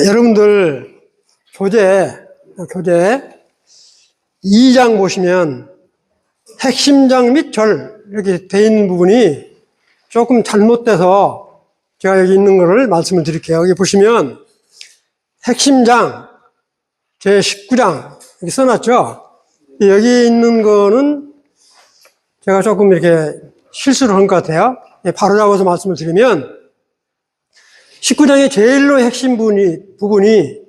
여러분들 교재 2장 보시면 핵심장 및 절 이렇게 돼 있는 부분이 조금 잘못돼서 제가 여기 있는 거를 말씀을 드릴게요. 여기 보시면 핵심장 제 19장 여기 써놨죠. 여기 있는 거는 제가 조금 이렇게 실수를 한 것 같아요. 바로 잡아서 말씀을 드리면 19장의 제일로 핵심 부분이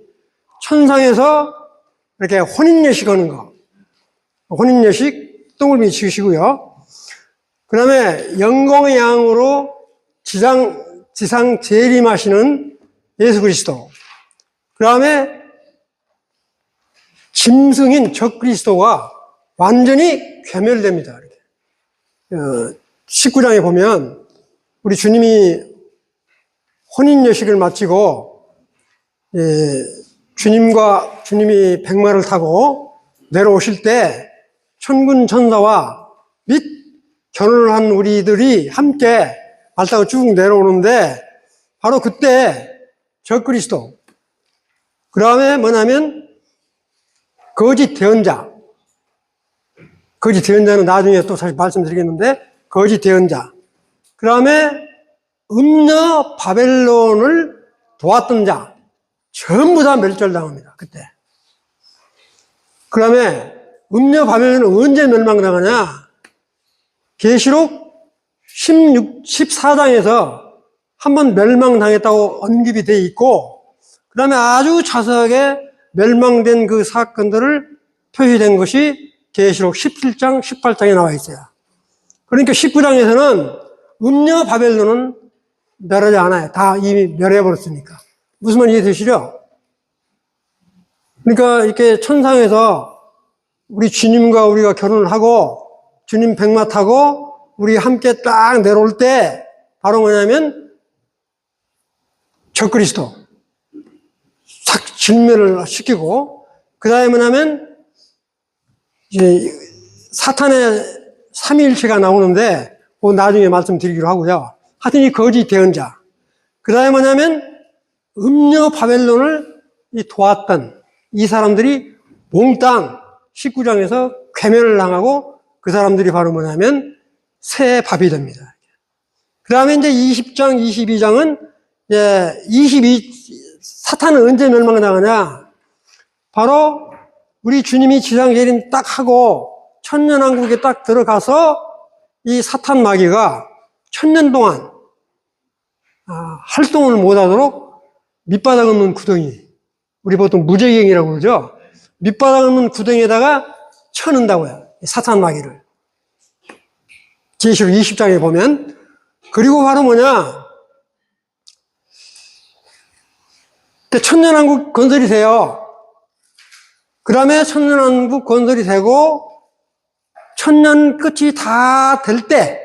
천상에서 이렇게 혼인예식 하는 거. 혼인예식 똥을 비치시고요. 그 다음에 영광의 양으로 지상 재림하시는 예수 그리스도. 그 다음에 짐승인 적 그리스도가 완전히 괴멸됩니다. 19장에 보면 우리 주님이 혼인예식을 마치고 주님이 백마를 타고 내려오실 때 천군 천사와 및 결혼을 한 우리들이 함께 말 타고 쭉 내려오는데 바로 그때 적그리스도 그 다음에 뭐냐면 거짓 대언자는 나중에 또 다시 말씀드리겠는데 거짓 대언자 그 다음에 음녀 바벨론을 도왔던 자 전부 다 멸절당합니다. 그때. 그 다음에 음녀 바벨론은 언제 멸망당하냐? 계시록 14장에서 한번 멸망당했다고 언급이 되어 있고 그 다음에 아주 자세하게 멸망된 그 사건들을 표시된 것이 계시록 17장, 18장에 나와 있어요. 그러니까 19장에서는 음녀 바벨론은 멸하지 않아요. 다 이미 멸해버렸으니까. 무슨 말인지 이해되시죠? 그러니까 이렇게 천상에서 우리 주님과 우리가 결혼을 하고 주님 백마 타고 우리 함께 딱 내려올 때 바로 뭐냐면 적그리스도 싹 진멸을 시키고 그 다음에 뭐냐면 이제 사탄의 삼위일체가 나오는데 그건 나중에 말씀드리기로 하고요. 하여튼 이 거짓 대언자. 그 다음에 뭐냐면 음녀 바벨론을 도왔던 이 사람들이 몽땅 19장에서 괴멸을 당하고 그 사람들이 바로 뭐냐면 새 밥이 됩니다. 그 다음에 이제 20장, 22장은 사탄은 언제 멸망당하냐? 바로 우리 주님이 지상 재림 딱 하고 천년왕국에 딱 들어가서 이 사탄 마귀가 천년 동안 활동을 못하도록 밑바닥 없는 구덩이, 우리 보통 무저갱이라고 그러죠. 밑바닥 없는 구덩이에다가 쳐넣는다고요. 사탄 마귀를. 계시록 20장에 보면. 그리고 바로 뭐냐? 천년왕국 건설이 돼요. 그 다음에 천년왕국 건설이 되고 천년 끝이 다 될 때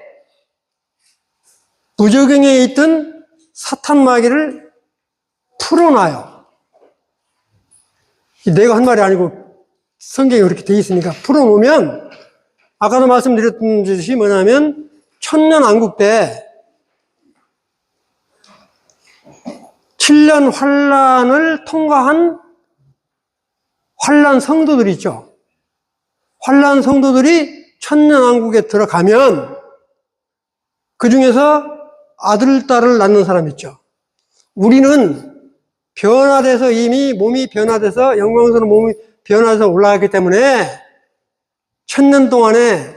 무저갱에 있던 사탄 마귀를 풀어놔요. 내가 한 말이 아니고 성경에 그렇게 돼 있으니까 풀어놓으면 아까도 말씀드렸던 듯이 뭐냐면 천년왕국 때 7년 환란을 통과한 환란 성도들이 있죠. 환란 성도들이 천년왕국에 들어가면 그 중에서 아들, 딸을 낳는 사람 있죠. 우리는 변화돼서 이미 몸이 변화돼서 영광스러운 몸이 변화돼서 올라갔기 때문에 천년 동안에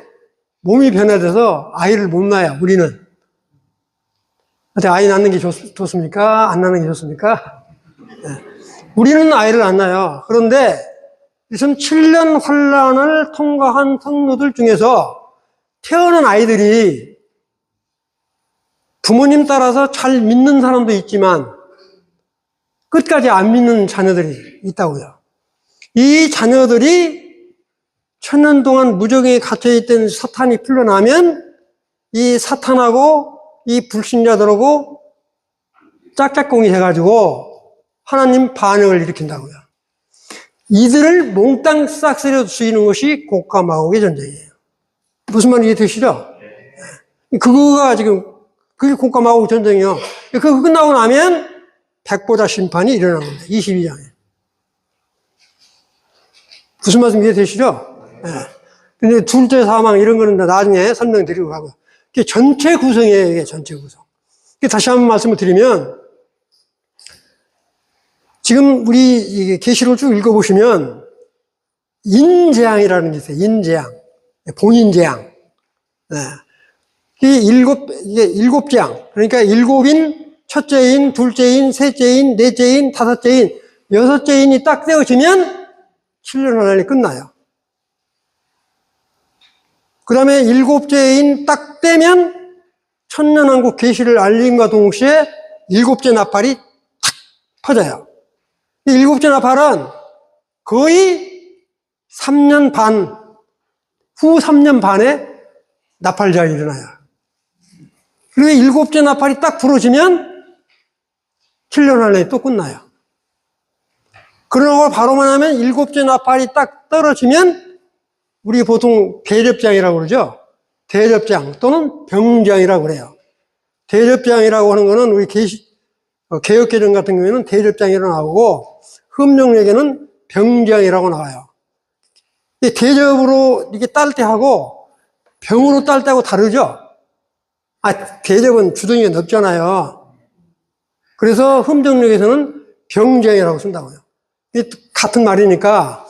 몸이 변화돼서 아이를 못 낳아요. 우리는. 아이 낳는 게 좋습니까? 안 낳는 게 좋습니까? 네. 우리는 아이를 안 낳아요. 그런데 지금 7년 환란을 통과한 성도들 중에서 태어난 아이들이 부모님 따라서 잘 믿는 사람도 있지만 끝까지 안 믿는 자녀들이 있다고요. 이 자녀들이 천년 동안 무저갱에 갇혀있던 사탄이 풀려나면 이 사탄하고 이 불신자들하고 짝짝꿍이 해가지고 하나님 반역을 일으킨다고요. 이들을 몽땅 싹쓸이로 죽이는 것이 곡과 마곡의 전쟁이에요. 무슨 말인지 되시죠? 그거가 지금 그게 곡과 마곡 전쟁이요. 그거 끝나고 나면 백보자 심판이 일어나는 겁니다. 22장에. 무슨 말씀 이해되시죠? 네. 근데 둘째 사망 이런 거는 나중에 설명드리고 하고요. 이게 전체 구성이에요, 이게 전체 구성. 다시 한번 말씀을 드리면, 지금 우리 계시록을 쭉 읽어보시면, 인재앙이라는 게 있어요, 인재앙. 본인재앙. 네. 이게 일곱 재앙. 그러니까 일곱인, 첫째인, 둘째인, 셋째인, 넷째인, 다섯째인, 여섯째인이 딱 세워지면 7년 환란이 끝나요. 그 다음에 일곱째인 딱 떼면 천년왕국 계시를 알림과 동시에 일곱째 나팔이 탁 퍼져요. 이 일곱째 나팔은 거의 3년 반, 후 3년 반에 나팔자가 일어나요. 그리고 일곱째 나팔이 딱 부러지면 7년 안에 또 끝나요. 그러고 바로만 하면 일곱째 나팔이 딱 떨어지면 우리 보통 대접장이라고 그러죠. 대접장 또는 병장이라고 그래요. 대접장이라고 하는 거는 우리 개혁개정 같은 경우에는 대접장이라고 나오고 흠령에게는 병장이라고 나와요. 대접으로 이렇게 딸 때하고 병으로 딸 때하고 다르죠. 대접은 주둥이가 넓잖아요. 그래서 흠정력에서는 병장이라고 쓴다고요. 이게 같은 말이니까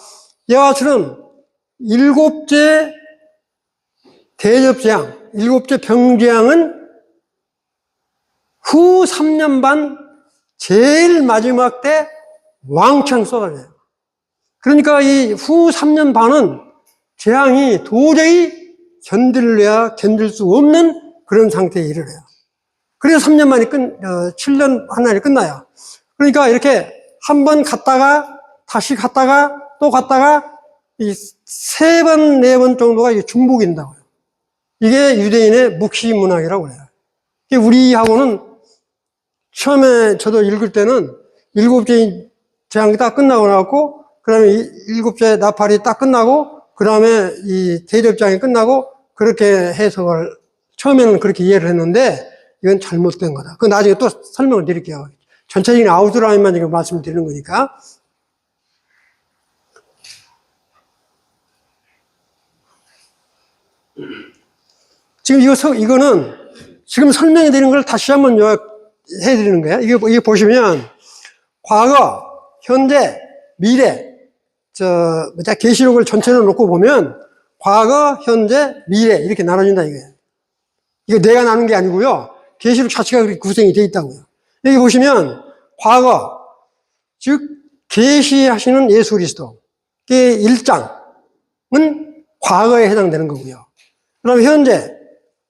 이와 같이는 일곱째 대접재앙, 일곱째 병재앙은 후 3년 반 제일 마지막 때 왕창 쏟아져요. 그러니까 이 후 3년 반은 재앙이 도저히 견딜 수 없는 그런 상태에 이르러요. 그래서 3년 만에 7년 환란이 끝나요. 그러니까 이렇게 한 번 갔다가 다시 갔다가 또 갔다가 이 3번, 4번 정도가 중복이 된다고요. 이게 유대인의 묵시 문학이라고 해요. 우리하고는 처음에 저도 읽을 때는 일곱째 재앙이 딱 끝나고 나왔고, 그 다음에 일곱째 나팔이 딱 끝나고, 그 다음에 이 대접장이 끝나고, 그렇게 해석을, 처음에는 그렇게 이해를 했는데, 이건 잘못된 거다. 그 나중에 또 설명을 드릴게요. 전체적인 아웃라인만 지금 말씀을 드리는 거니까. 지금 이거는 지금 설명해 드리는 걸 다시 한번 요약해 드리는 거예요. 이게 보시면, 과거, 현재, 미래, 계시록을 전체로 놓고 보면, 과거, 현재, 미래, 이렇게 나눠진다, 이거예요. 이거 내가 나눈 게 아니고요. 계시록 자체가 그렇게 구성이 되어 있다고요. 여기 보시면, 과거, 즉, 계시하시는 예수 그리스도. 그 1장은 과거에 해당되는 거고요. 그 다음에 현재,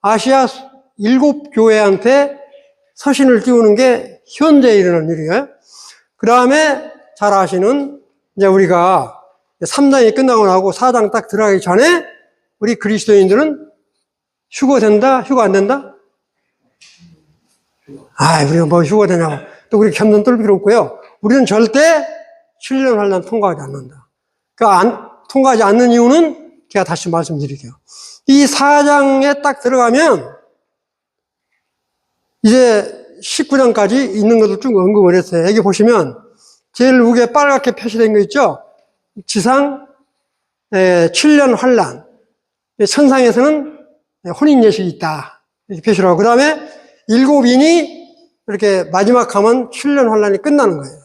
아시아 7교회한테 서신을 띄우는 게 현재에 일어난 일이에요. 그 다음에 잘 아시는, 이제 우리가 3장이 끝나고 나고 4장 딱 들어가기 전에 우리 그리스도인들은 휴거된다? 휴거 안 된다? 우리가 뭐 휴거되냐고. 또 우리 견돈 떨 필요 없고요. 우리는 절대 7년 환란 통과하지 않는다. 그러니까 통과하지 않는 이유는 제가 다시 말씀드릴게요. 이 4장에 딱 들어가면 이제 19장까지 있는 것을 쭉 언급을 했어요. 여기 보시면 제일 위에 빨갛게 표시된 거 있죠? 지상 7년 환란, 천상에서는 혼인예식이 있다. 이렇게 표시를 하고, 그 다음에 7인이 이렇게 마지막 하면 7년 환란이 끝나는 거예요.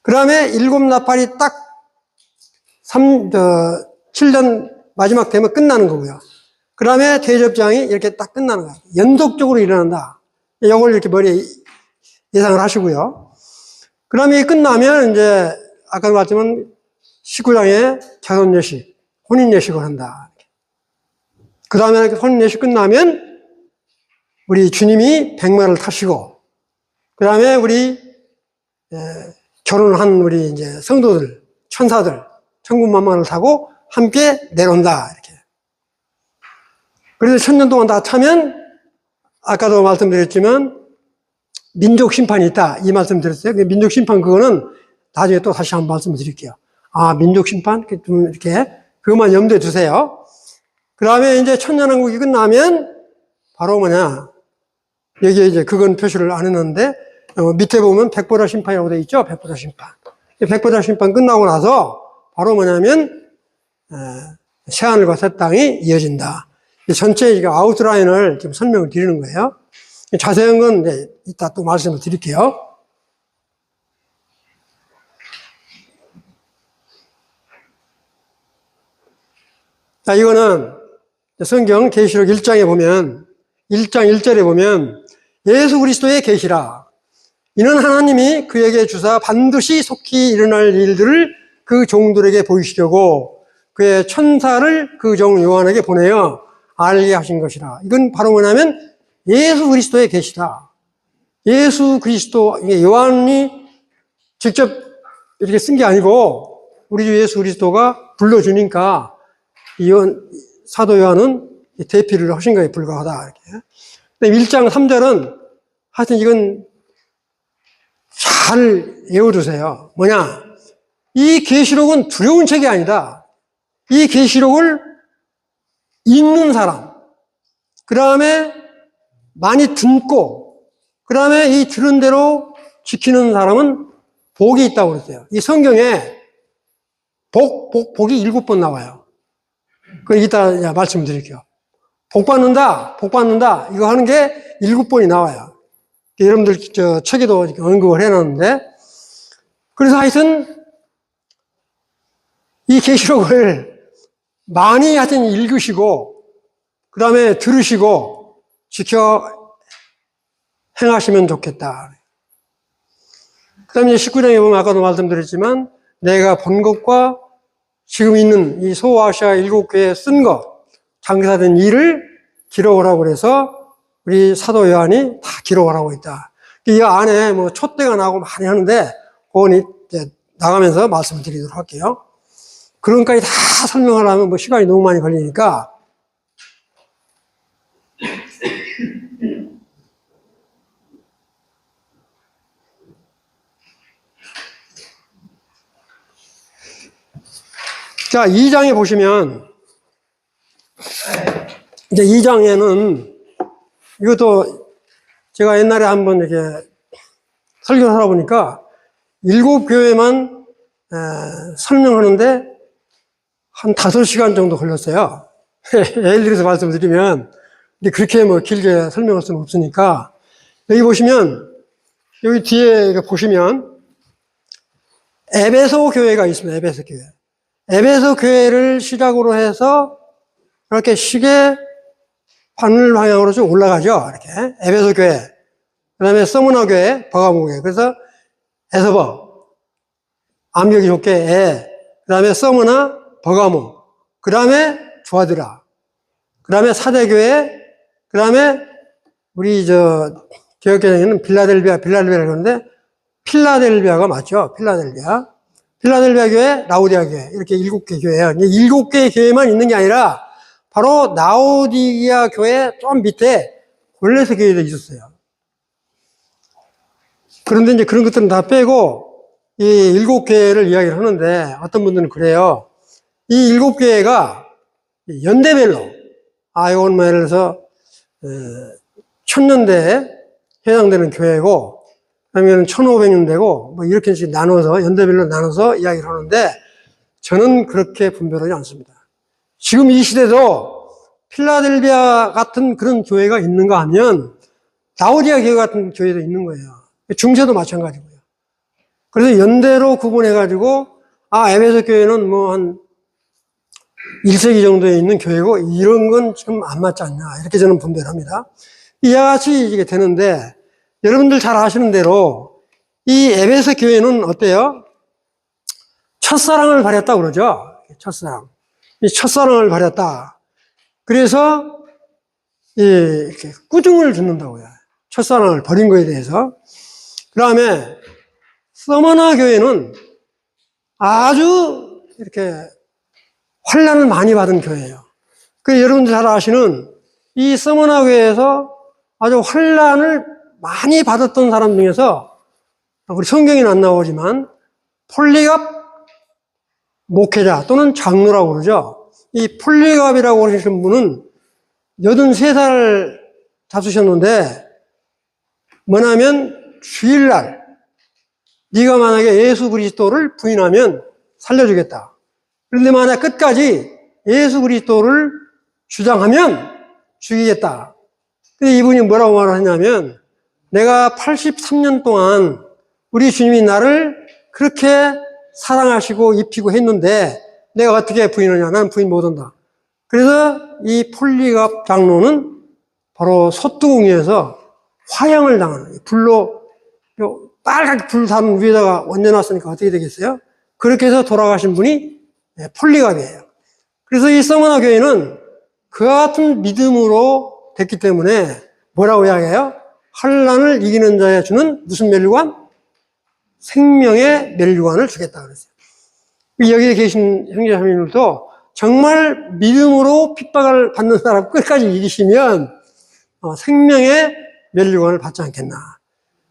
그 다음에 7나팔이 딱 7년 마지막 되면 끝나는 거고요. 그 다음에 대접장이 이렇게 딱 끝나는 거예요. 연속적으로 일어난다. 이걸 이렇게 머리에 예상을 하시고요. 그 다음에 끝나면 이제 아까 말했지만 19장에 결혼예식, 혼인예식을 한다. 그 다음에 혼인예식 끝나면 우리 주님이 백마를 타시고, 그 다음에 우리 결혼한 우리 이제 성도들, 천사들, 천군만마를 타고 함께 내려온다. 이렇게. 그래서 1000년 동안 다 타면, 아까도 말씀드렸지만, 민족 심판이 있다. 이 말씀 드렸어요. 민족 심판 그거는 나중에 또 다시 한번 말씀을 드릴게요. 민족 심판? 좀 이렇게, 그것만 염두에 두세요. 그 다음에 이제 천년왕국이 끝나면, 바로 뭐냐. 여기에 이제 그건 표시를 안 했는데, 밑에 보면 백보자 심판이라고 되어 있죠? 백보자 심판. 백보자 심판 끝나고 나서 바로 뭐냐면 새하늘과 새 땅이 이어진다. 전체 아웃라인을 좀 설명을 드리는 거예요. 자세한 건 이따 또 말씀을 드릴게요. 자, 이거는 성경 계시록 1장에 보면 1장 1절에 보면 예수 그리스도의 계시라. 이는 하나님이 그에게 주사 반드시 속히 일어날 일들을 그 종들에게 보이시려고 그의 천사를 그 종 요한에게 보내어 알게 하신 것이라. 이건 바로 뭐냐면 예수 그리스도의 계시다. 예수 그리스도, 요한이 직접 이렇게 쓴 게 아니고 우리 주 예수 그리스도가 불러주니까 사도 요한은 대피를 하신 거에 불과하다. 이렇게. 근데 1장 3절은 하여튼 이건 잘 외워두세요. 뭐냐? 이 계시록은 두려운 책이 아니다. 이 계시록을 읽는 사람, 그 다음에 많이 듣고, 그 다음에 이 들은 대로 지키는 사람은 복이 있다고 그랬어요. 이 성경에 복이 7번 나와요. 그 이따 말씀드릴게요. 복 받는다. 이거 하는 게 7번이 나와요. 여러분들 책에도 언급을 해놨는데, 그래서 하여튼 이 계시록을 많이 하여튼 읽으시고, 그 다음에 들으시고, 지켜 행하시면 좋겠다. 그 다음에 19장에 보면 아까도 말씀드렸지만, 내가 본 것과 지금 있는 이 소아시아 7교회에 쓴 것, 장사된 일을 기록을 하고 그래서 우리 사도 요한이 다 기록을 하고 있다. 이 안에 뭐 촛대가 나고 많이 하는데, 그건 이제 나가면서 말씀을 드리도록 할게요. 그런 것까지 다 설명하려면 뭐 시간이 너무 많이 걸리니까. 자, 2장에 보시면, 이제 2장에는 이것도 제가 옛날에 한번 이렇게 설교를 하다 보니까 7교회만 설명하는데 한 5시간 정도 걸렸어요. 예를 들어서 말씀드리면, 그렇게 뭐 길게 설명할 수는 없으니까, 여기 보시면, 여기 뒤에 보시면, 에베소 교회가 있습니다. 에베소 교회. 에베소 교회를 시작으로 해서 이렇게 시계 바늘 방향으로 쭉 올라가죠. 이렇게. 에베소 교회. 그 다음에 서무나 교회, 버가모 교회. 그래서 에서버. 암기하기 좋게 에. 그 다음에 서무나, 버가모. 그 다음에 주아드라. 그 다음에 사대교회. 그 다음에 우리 개혁교회는 빌라델비아 그러는데 필라델비아가 맞죠. 필라델비아 교회, 라오디아 교회. 이렇게 7개 교회예요. 7개의 교회만 있는 게 아니라 바로 라오디아 교회 좀 밑에 골레스 교회도 있었어요. 그런데 이제 그런 것들은 다 빼고 이 7개를 이야기를 하는데 어떤 분들은 그래요. 이 7개가 연대별로, 이건 뭐 예를 들어서 1000년대에 해당되는 교회고, 그러면 1500년대고, 뭐 이렇게 나눠서, 연대별로 나눠서 이야기를 하는데, 저는 그렇게 분별하지 않습니다. 지금 이 시대도 필라델비아 같은 그런 교회가 있는가 하면, 라오디아 교회 같은 교회도 있는 거예요. 중세도 마찬가지고요. 그래서 연대로 구분해가지고, 에베소 교회는 뭐 한 1세기 정도에 있는 교회고, 이런 건 지금 안 맞지 않냐. 이렇게 저는 분별합니다. 이와 같이 이게 되는데, 여러분들 잘 아시는 대로, 이 에베소 교회는 어때요? 첫사랑을 발했다고 그러죠? 첫사랑. 이 첫사랑을 발했다. 그래서, 이렇게 꾸중을 듣는다고요. 첫사랑을 버린 거에 대해서. 그 다음에, 서머나 교회는 아주 이렇게 환난을 많이 받은 교회예요. 그 여러분들 잘 아시는 이 서머나 교회에서 아주 환난을 많이 받았던 사람 중에서 우리 성경에는 안 나오지만 폴리갑 목회자 또는 장로라고 그러죠. 이 폴리갑이라고 하시는 분은 83살 잡수셨는데 뭐냐면 주일날 네가 만약에 예수 그리스도를 부인하면 살려주겠다. 그런데 만약 끝까지 예수 그리스도를 주장하면 죽이겠다. 근데 이분이 뭐라고 말하냐면 내가 83년 동안 우리 주님이 나를 그렇게 사랑하시고 입히고 했는데 내가 어떻게 부인하냐. 나는 부인 못한다. 그래서 이 폴리갑 장로는 바로 소뚜껑이에서 화형을 당하는, 불로 빨갛게 불산 위에다가 얹어놨으니까 어떻게 되겠어요? 그렇게 해서 돌아가신 분이 폴리갑이에요. 그래서 이 서머나 교회는 그와 같은 믿음으로 됐기 때문에 뭐라고 이야기해요? 환난을 이기는 자에 주는 무슨 멸류관? 생명의 멸류관을 주겠다 그랬어요. 여기에 계신 형제자매님들도 정말 믿음으로 핍박을 받는 사람 끝까지 이기시면 생명의 멸류관을 받지 않겠나.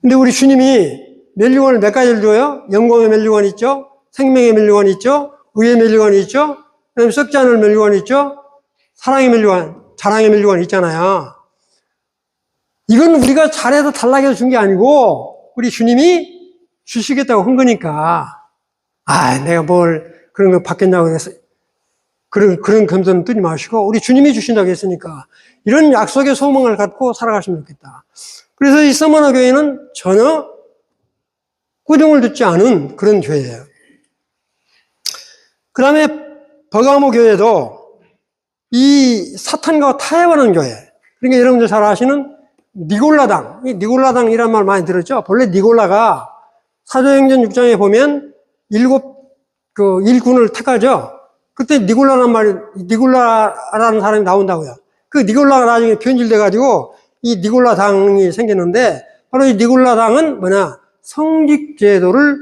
근데 우리 주님이 멸류관을 몇 가지를 줘요? 영광의 멸류관이 있죠? 생명의 멸류관이 있죠? 의의 멸류관이 있죠? 그다음에 썩지 않을 멸류관이 있죠? 사랑의 멸류관, 자랑의 멸류관이 있잖아요. 이건 우리가 잘해서 달라고 해서 준 게 아니고 우리 주님이 주시겠다고 한 거니까 내가 뭘 그런 거 받겠냐고 해서 그런 검소는 뜨지 마시고 우리 주님이 주신다고 했으니까 이런 약속의 소망을 갖고 살아가시면 좋겠다. 그래서 이 서머나 교회는 전혀 꾸중을 듣지 않은 그런 교회예요. 그 다음에 버가모 교회도 이 사탄과 타협하는 교회. 그러니까 여러분들 잘 아시는 니골라당. 이 니골라당이란 말 많이 들었죠? 본래 니골라가 사도행전 6장에 보면 일군을 택하죠? 그때 니골라라는 사람이 나온다고요. 그 니골라가 나중에 변질돼가지고 이 니골라당이 생겼는데 바로 이 니골라당은 뭐냐? 성직제도를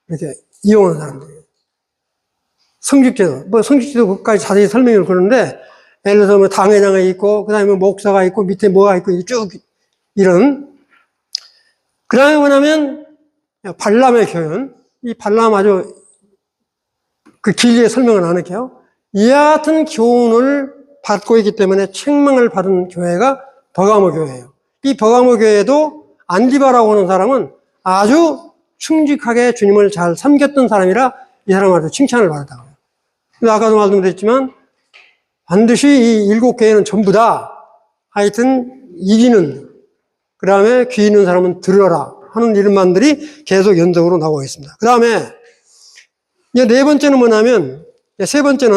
이렇게 이용하는 사람들이에요. 성직제도. 성직제도까지 자세히 설명을 그러는데 예를 들어서 뭐 당회장이 있고, 그 다음에 목사가 있고, 밑에 뭐가 있고, 쭉 이런. 그 다음에 뭐냐면 발람의 교훈. 이 발람 아주 길게 설명을 안 할게요. 이와 같은 교훈을 받고 있기 때문에 책망을 받은 교회가 버가모 교회예요. 이 버가모 교회도 안디바라고 하는 사람은 아주 충직하게 주님을 잘 섬겼던 사람이라 이 사람은 아주 칭찬을 받았다고 해요. 아까도 말씀드렸지만 반드시 이 7개는 전부 다 하여튼 이기는, 그 다음에 귀 있는 사람은 들어라 하는 이름만들이 계속 연속으로 나오고 있습니다. 그 다음에 이제 네 번째는 뭐냐면, 세 번째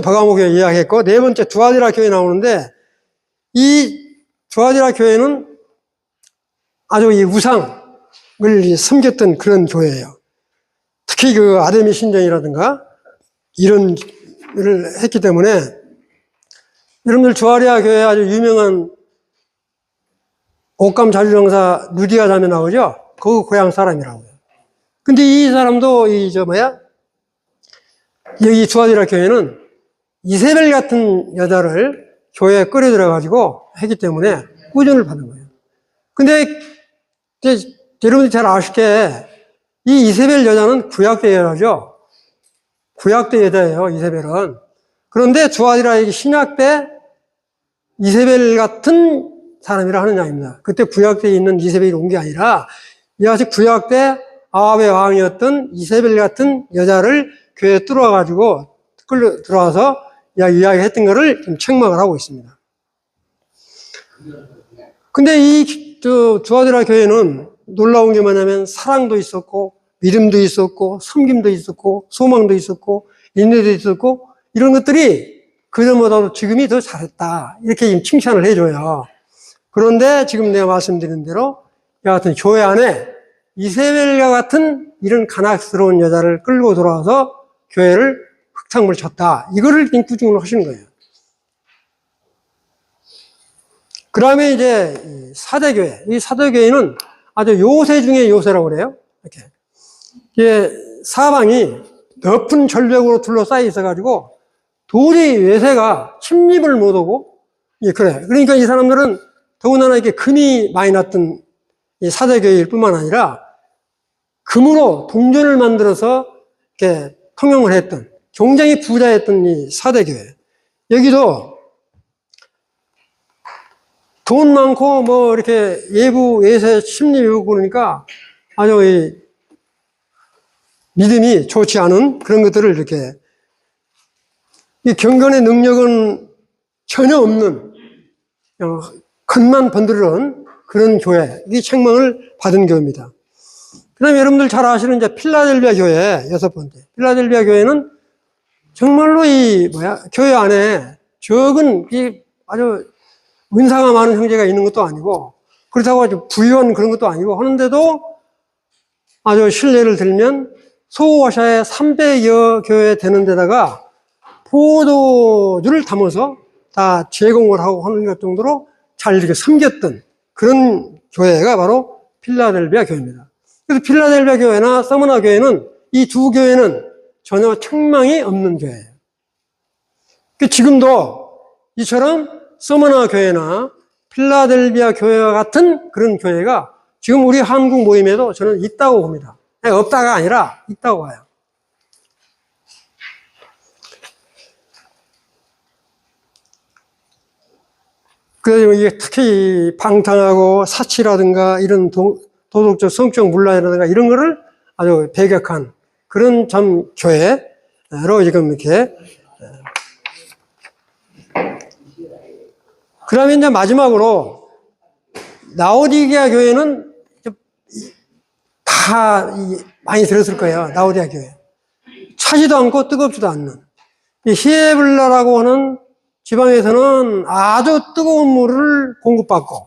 버가모 교회 이야기했고, 네 번째 두아디라 교회 나오는데, 이 두아디라 교회는 아주 이 우상을 섬겼던 그런 교회예요. 특히 그 아데미 신전이라든가 이런 일을 했기 때문에 여러분들 두아디라 교회 아주 유명한 옷감 자주정사 누디아 자매 나오죠? 그 고향 사람이라고요. 근데 이 사람도 여기 두아디라 교회는 이세벨 같은 여자를 교회에 끌어들여가지고 했기 때문에 꾸준을 받은 거예요. 근데 여러분들이 잘 아시게 이 이세벨 여자는 구약대 여자죠. 구약대 여자예요, 이세벨은. 그런데 두아디라 신약 때 이세벨 같은 사람이라 하는 양입니다. 그때 구약대에 있는 이세벨이 온 게 아니라 이같이 구약 때 아합의 왕이었던 이세벨 같은 여자를 교회에 뚫어가지고 끌려 들어와서 이야기했던 거를 좀 책망을 하고 있습니다. 근데 이 두아디라 교회는 놀라운 게 뭐냐면 사랑도 있었고 믿음도 있었고 섬김도 있었고 소망도 있었고 인내도 있었고 이런 것들이 그전보다도 지금이 더 잘했다 이렇게 칭찬을 해줘요. 그런데 지금 내가 말씀드린 대로 이 같은 교회 안에 이세벨과 같은 이런 간악스러운 여자를 끌고 들어와서 교회를 흙탕물 쳤다. 이거를 꾸중을 하시는 거예요. 그 다음에 이제 사대교회. 이 사대교회는 아주 요새 중에 요새라고 그래요. 이렇게. 이게 사방이 높은 절벽으로 둘러싸여 있어가지고 도저히 외세가 침입을 못하고, 그래. 그러니까 이 사람들은 더군다나 이렇게 금이 많이 났던 이 사대교회일 뿐만 아니라 금으로 동전을 만들어서 이렇게 통용을 했던 굉장히 부자였던 이 사대교회. 여기도 돈 많고 뭐 이렇게 예부, 예세, 심리 배우고 그러니까 아주 이 믿음이 좋지 않은 그런 것들을 이렇게 이 경건의 능력은 전혀 없는 겉만 번드르는 그런 교회, 이 책망을 받은 교회입니다. 그 다음에 여러분들 잘 아시는 이제 필라델비아 교회, 여섯 번째. 필라델비아 교회는 정말로 교회 안에 적은, 아주 은사가 많은 형제가 있는 것도 아니고, 그렇다고 아주 부유한 그런 것도 아니고 하는데도 아주 신뢰를 들면 소아시아의 300여 교회 되는 데다가 포도주를 담아서 다 제공을 하고 하는 것 정도로 잘 이렇게 섬겼던 그런 교회가 바로 필라델비아 교회입니다. 그래서 필라델비아 교회나 서머나 교회는 이 두 교회는 전혀 책망이 없는 교회예요. 지금도 이처럼 서머나 교회나 필라델비아 교회와 같은 그런 교회가 지금 우리 한국 모임에도 저는 있다고 봅니다. 없다가 아니라 있다고 봐요. 그래서 이게 특히 방탕하고 사치라든가 이런 도덕적 성적 문란이라든가 이런 거를 아주 배격한 그런 참 교회로 지금 이렇게. 그 다음에 이제 마지막으로 라오디게아 교회는 다 많이 들었을 거예요. 라오디게아 교회. 차지도 않고 뜨겁지도 않는. 이 히에블라라고 하는 지방에서는 아주 뜨거운 물을 공급받고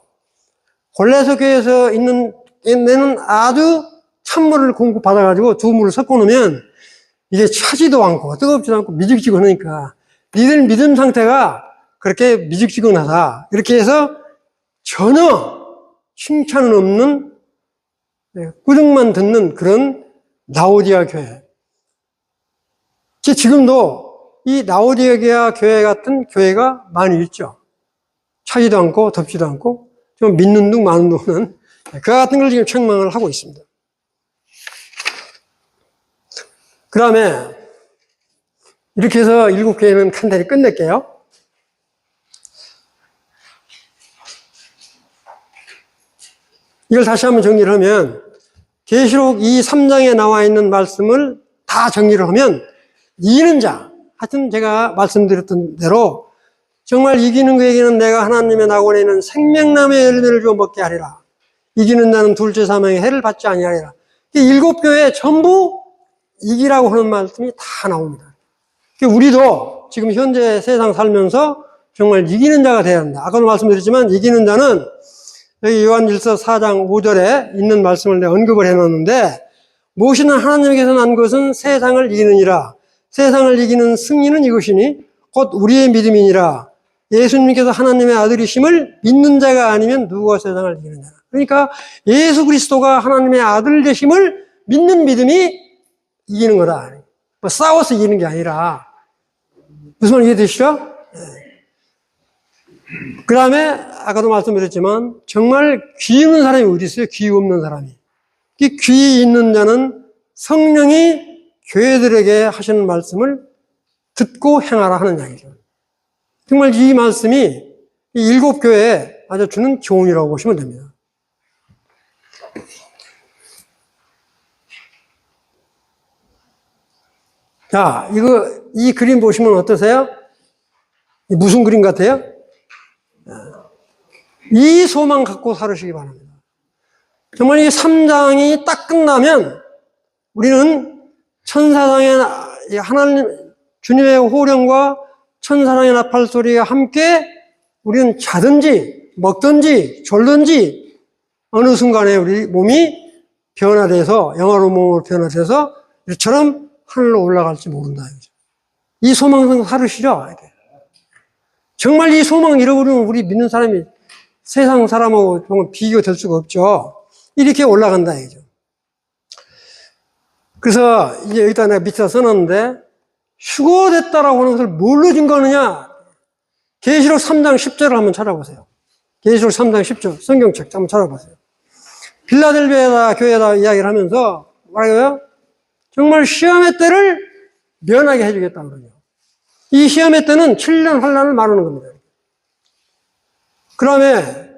골레서 교회에서 있는 데는 아주 찬물을 공급받아가지고 두 물을 섞어 놓으면 이게 차지도 않고 뜨겁지도 않고 미직지근하니까 니들 믿음 상태가 그렇게 미직지근하다. 이렇게 해서 전혀 칭찬은 없는 꾸중만 듣는 그런 라오디게아 교회. 지금도 이 라오디게아 교회 같은 교회가 많이 있죠. 차지도 않고 덥지도 않고 좀 믿는 둥 마는 둥은 그 같은 걸 지금 책망을 하고 있습니다. 그 다음에 이렇게 해서 7교회는 간단히 끝낼게요. 이걸 다시 한번 정리를 하면 계시록 이 3장에 나와 있는 말씀을 다 정리를 하면 이기는 자, 하여튼 제가 말씀드렸던 대로 정말 이기는 그에게는 내가 하나님의 낙원에 있는 생명나무의 열매를 주어 먹게 하리라. 이기는 자는 둘째 사망의 해를 받지 아니하리라. 이 7교회 전부 이기라고 하는 말씀이 다 나옵니다. 우리도 지금 현재 세상 살면서 정말 이기는 자가 되어야 한다. 아까도 말씀드렸지만 이기는 자는 여기 요한일서 4장 5절에 있는 말씀을 내가 언급을 해놨는데 무엇이나 하나님께서 난 것은 세상을 이기느니라. 세상을 이기는 승리는 이것이니 곧 우리의 믿음이니라. 예수님께서 하나님의 아들이심을 믿는 자가 아니면 누가 세상을 이기느냐. 그러니까 예수 그리스도가 하나님의 아들 되심을 믿는 믿음이 이기는 거다. 뭐 싸워서 이기는 게 아니라. 무슨 말 이해되시죠? 그 다음에 아까도 말씀드렸지만 정말 귀 있는 사람이 어디 있어요? 귀 없는 사람이. 이 귀 있는 자는 성령이 교회들에게 하시는 말씀을 듣고 행하라 하는 이야기죠. 정말 이 말씀이 이 7교회에 아주 주는 교훈이라고 보시면 됩니다. 자, 이 그림 보시면 어떠세요? 무슨 그림 같아요? 이 소망 갖고 살으시기 바랍니다. 정말 이 3장이 딱 끝나면 우리는 천사장의 하나님, 주님의 호령과 천사장의 나팔 소리와 함께 우리는 자든지 먹든지 졸든지 어느 순간에 우리 몸이 변화돼서 영화로운 몸으로 변화돼서 이처럼 하늘로 올라갈지 모른다. 이 소망을 살으시죠. 정말 이 소망을 잃어버리면 우리 믿는 사람이 세상 사람하고 정말 비교될 수가 없죠. 이렇게 올라간다 이죠. 그래서 이제 여기다 내가 밑에다 써놨는데 휴거됐다라고 하는 것을 뭘로 증거하느냐? 계시록 3장 10절을 한번 찾아보세요. 계시록 3장 10절 성경책 한번 찾아보세요. 필라델비아 교회에다 이야기를 하면서 뭐라고요? 정말 시험의 때를 면하게 해주겠다는 거죠. 이 시험의 때는 7년 환란을 말하는 겁니다. 그 다음에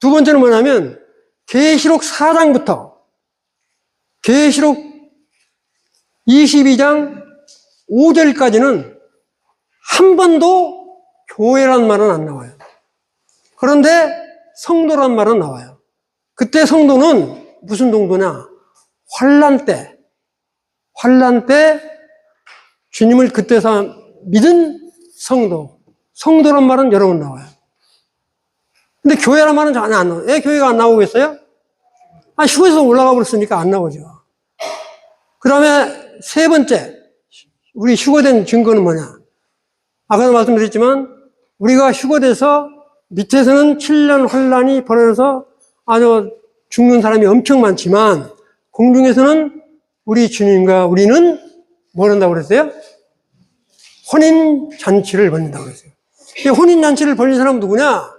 두 번째는 뭐냐면 계시록 4장부터 계시록 22장 5절까지는 한 번도 교회란 말은 안 나와요. 그런데 성도란 말은 나와요. 그때 성도는 무슨 정도냐? 환난 때 주님을 그때서 믿은 성도란 말은 여러 번 나와요. 근데 교회란 말은 전혀 안 나와요. 왜 교회가 안 나오겠어요? 휴게소 올라가 버렸으니까 안 나오죠. 그 다음에 세 번째, 우리 휴거된 증거는 뭐냐? 아까도 말씀드렸지만, 우리가 휴거돼서 밑에서는 7년 환란이 벌어져서 아주 죽는 사람이 엄청 많지만, 공중에서는 우리 주님과 우리는 뭘 한다고 그랬어요? 혼인잔치를 벌린다고 그랬어요. 이 혼인잔치를 벌린 사람은 누구냐?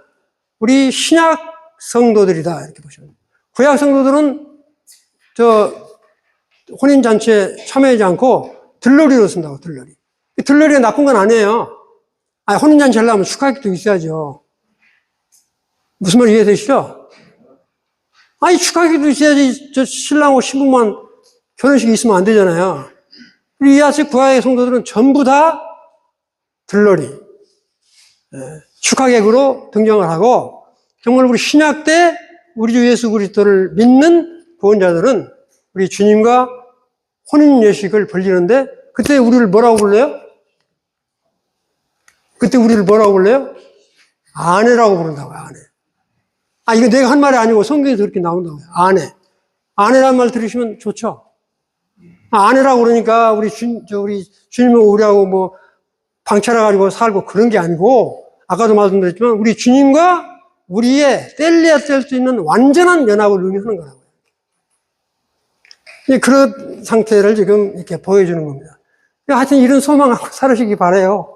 우리 신약 성도들이다. 이렇게 보시면. 구약 성도들은 혼인잔치에 참여하지 않고 들러리로 쓴다고, 들러리. 들러리가 나쁜 건 아니에요. 혼인잔치 하려면 축하객도 있어야죠. 무슨 말 이해되시죠? 축하객도 있어야지, 신랑하고 신부만 결혼식이 있으면 안 되잖아요. 이 아직 구약의 성도들은 전부 다 들러리, 축하객으로 등장을 하고, 정말 우리 신약 때 우리 주 예수 그리스도를 믿는 구원자들은 우리 주님과 혼인 예식을 벌리는데, 그때 우리를 뭐라고 불러요? 아내라고 부른다고요, 아내. 이거 내가 한 말이 아니고 성경에서 그렇게 나온다고요, 아내. 아내란 말 들으시면 좋죠? 아내라고 그러니까 우리 주님은 우리하고 뭐 방치해가지고 살고 그런 게 아니고, 아까도 말씀드렸지만 우리 주님과 우리의 뗄래야 뗄 수 있는 완전한 연합을 의미하는 거라고요. 그런 상태를 지금 이렇게 보여주는 겁니다. 하여튼 이런 소망하고 살으시기 바라요.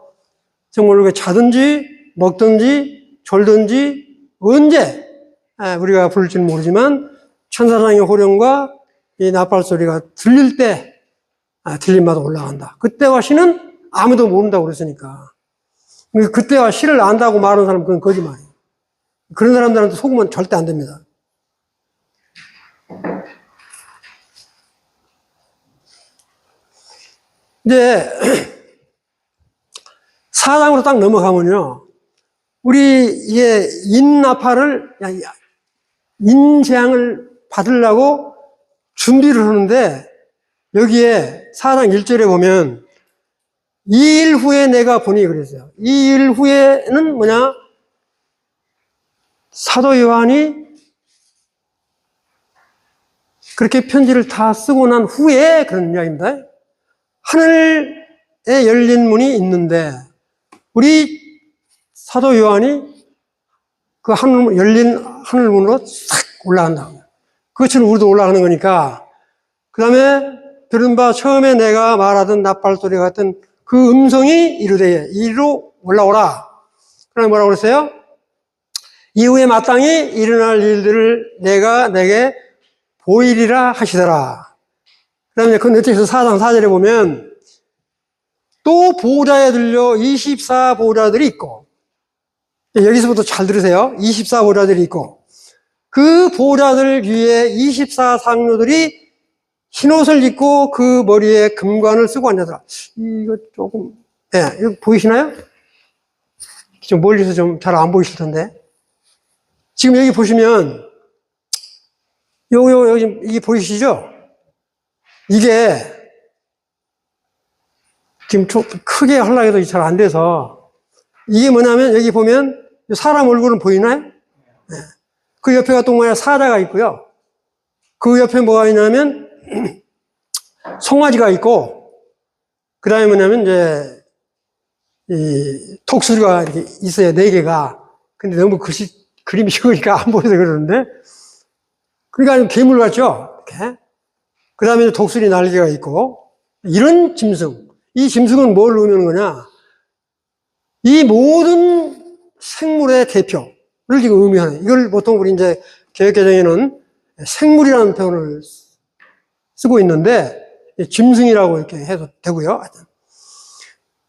정말 우리가 자든지 먹든지 졸든지 언제 우리가 부를지는 모르지만 천사장의 호령과 이 나팔 소리가 들릴 때 들림마다 올라간다. 그때와 시는 아무도 모른다고 그랬으니까. 그때와 시를 안다고 말하는 사람은 그건 거짓말이에요. 그런 사람들한테 속으면 절대 안 됩니다. 이제 사장으로 딱 넘어가면요, 우리 이게 인재앙을 받으려고 준비를 하는데, 여기에 사장 1절에 보면 2일 후에 내가 보니 그랬어요. 2일 후에는 뭐냐? 사도 요한이 그렇게 편지를 다 쓰고 난 후에 그런 이야기입니다. 하늘에 열린 문이 있는데, 우리 사도 요한이 그 열린 하늘문으로 싹 올라간다. 그것처럼 우리도 올라가는 거니까. 그 다음에 들은 바 처음에 내가 말하던 나팔 소리 같은 그 음성이 이르되 이리로 올라오라. 그러면 뭐라고 그랬어요? 이후에 마땅히 일어날 일들을 내가 내게 보이리라 하시더라. 그 다음에 그 밑에서 4장 4절에 보면 또 보좌에 들려 24보좌들이 있고, 여기서부터 잘 들으세요. 24보좌들이 있고, 그 보좌들 위에 24상류들이 흰옷을 입고 그 머리에 금관을 쓰고 앉았더라. 이거 조금, 이거 보이시나요? 좀 멀리서 좀 잘 안 보이실 텐데. 지금 여기 보시면, 여기, 이게 보이시죠? 이게, 지금 좀 크게 하려고 해도 잘 안 돼서, 이게 뭐냐면, 여기 보면, 사람 얼굴은 보이나요? 네. 그 옆에가 또 뭐냐, 사자가 있고요. 그 옆에 뭐가 있냐면, 송아지가 있고, 그 다음에 뭐냐면, 이제, 이, 독수리가 이렇게 있어요, 4개가. 근데 너무 그림이 쉬우니까 안 보여서 그러는데, 그러니까 괴물 같죠? 이렇게. 그 다음에 독수리 날개가 있고, 이런 짐승. 이 짐승은 뭘 의미하는 거냐? 이 모든 생물의 대표를 지금 의미하는, 이걸 보통 우리 이제 개혁개정에는 생물이라는 표현을 쓰고 있는데, 짐승이라고 이렇게 해도 되고요.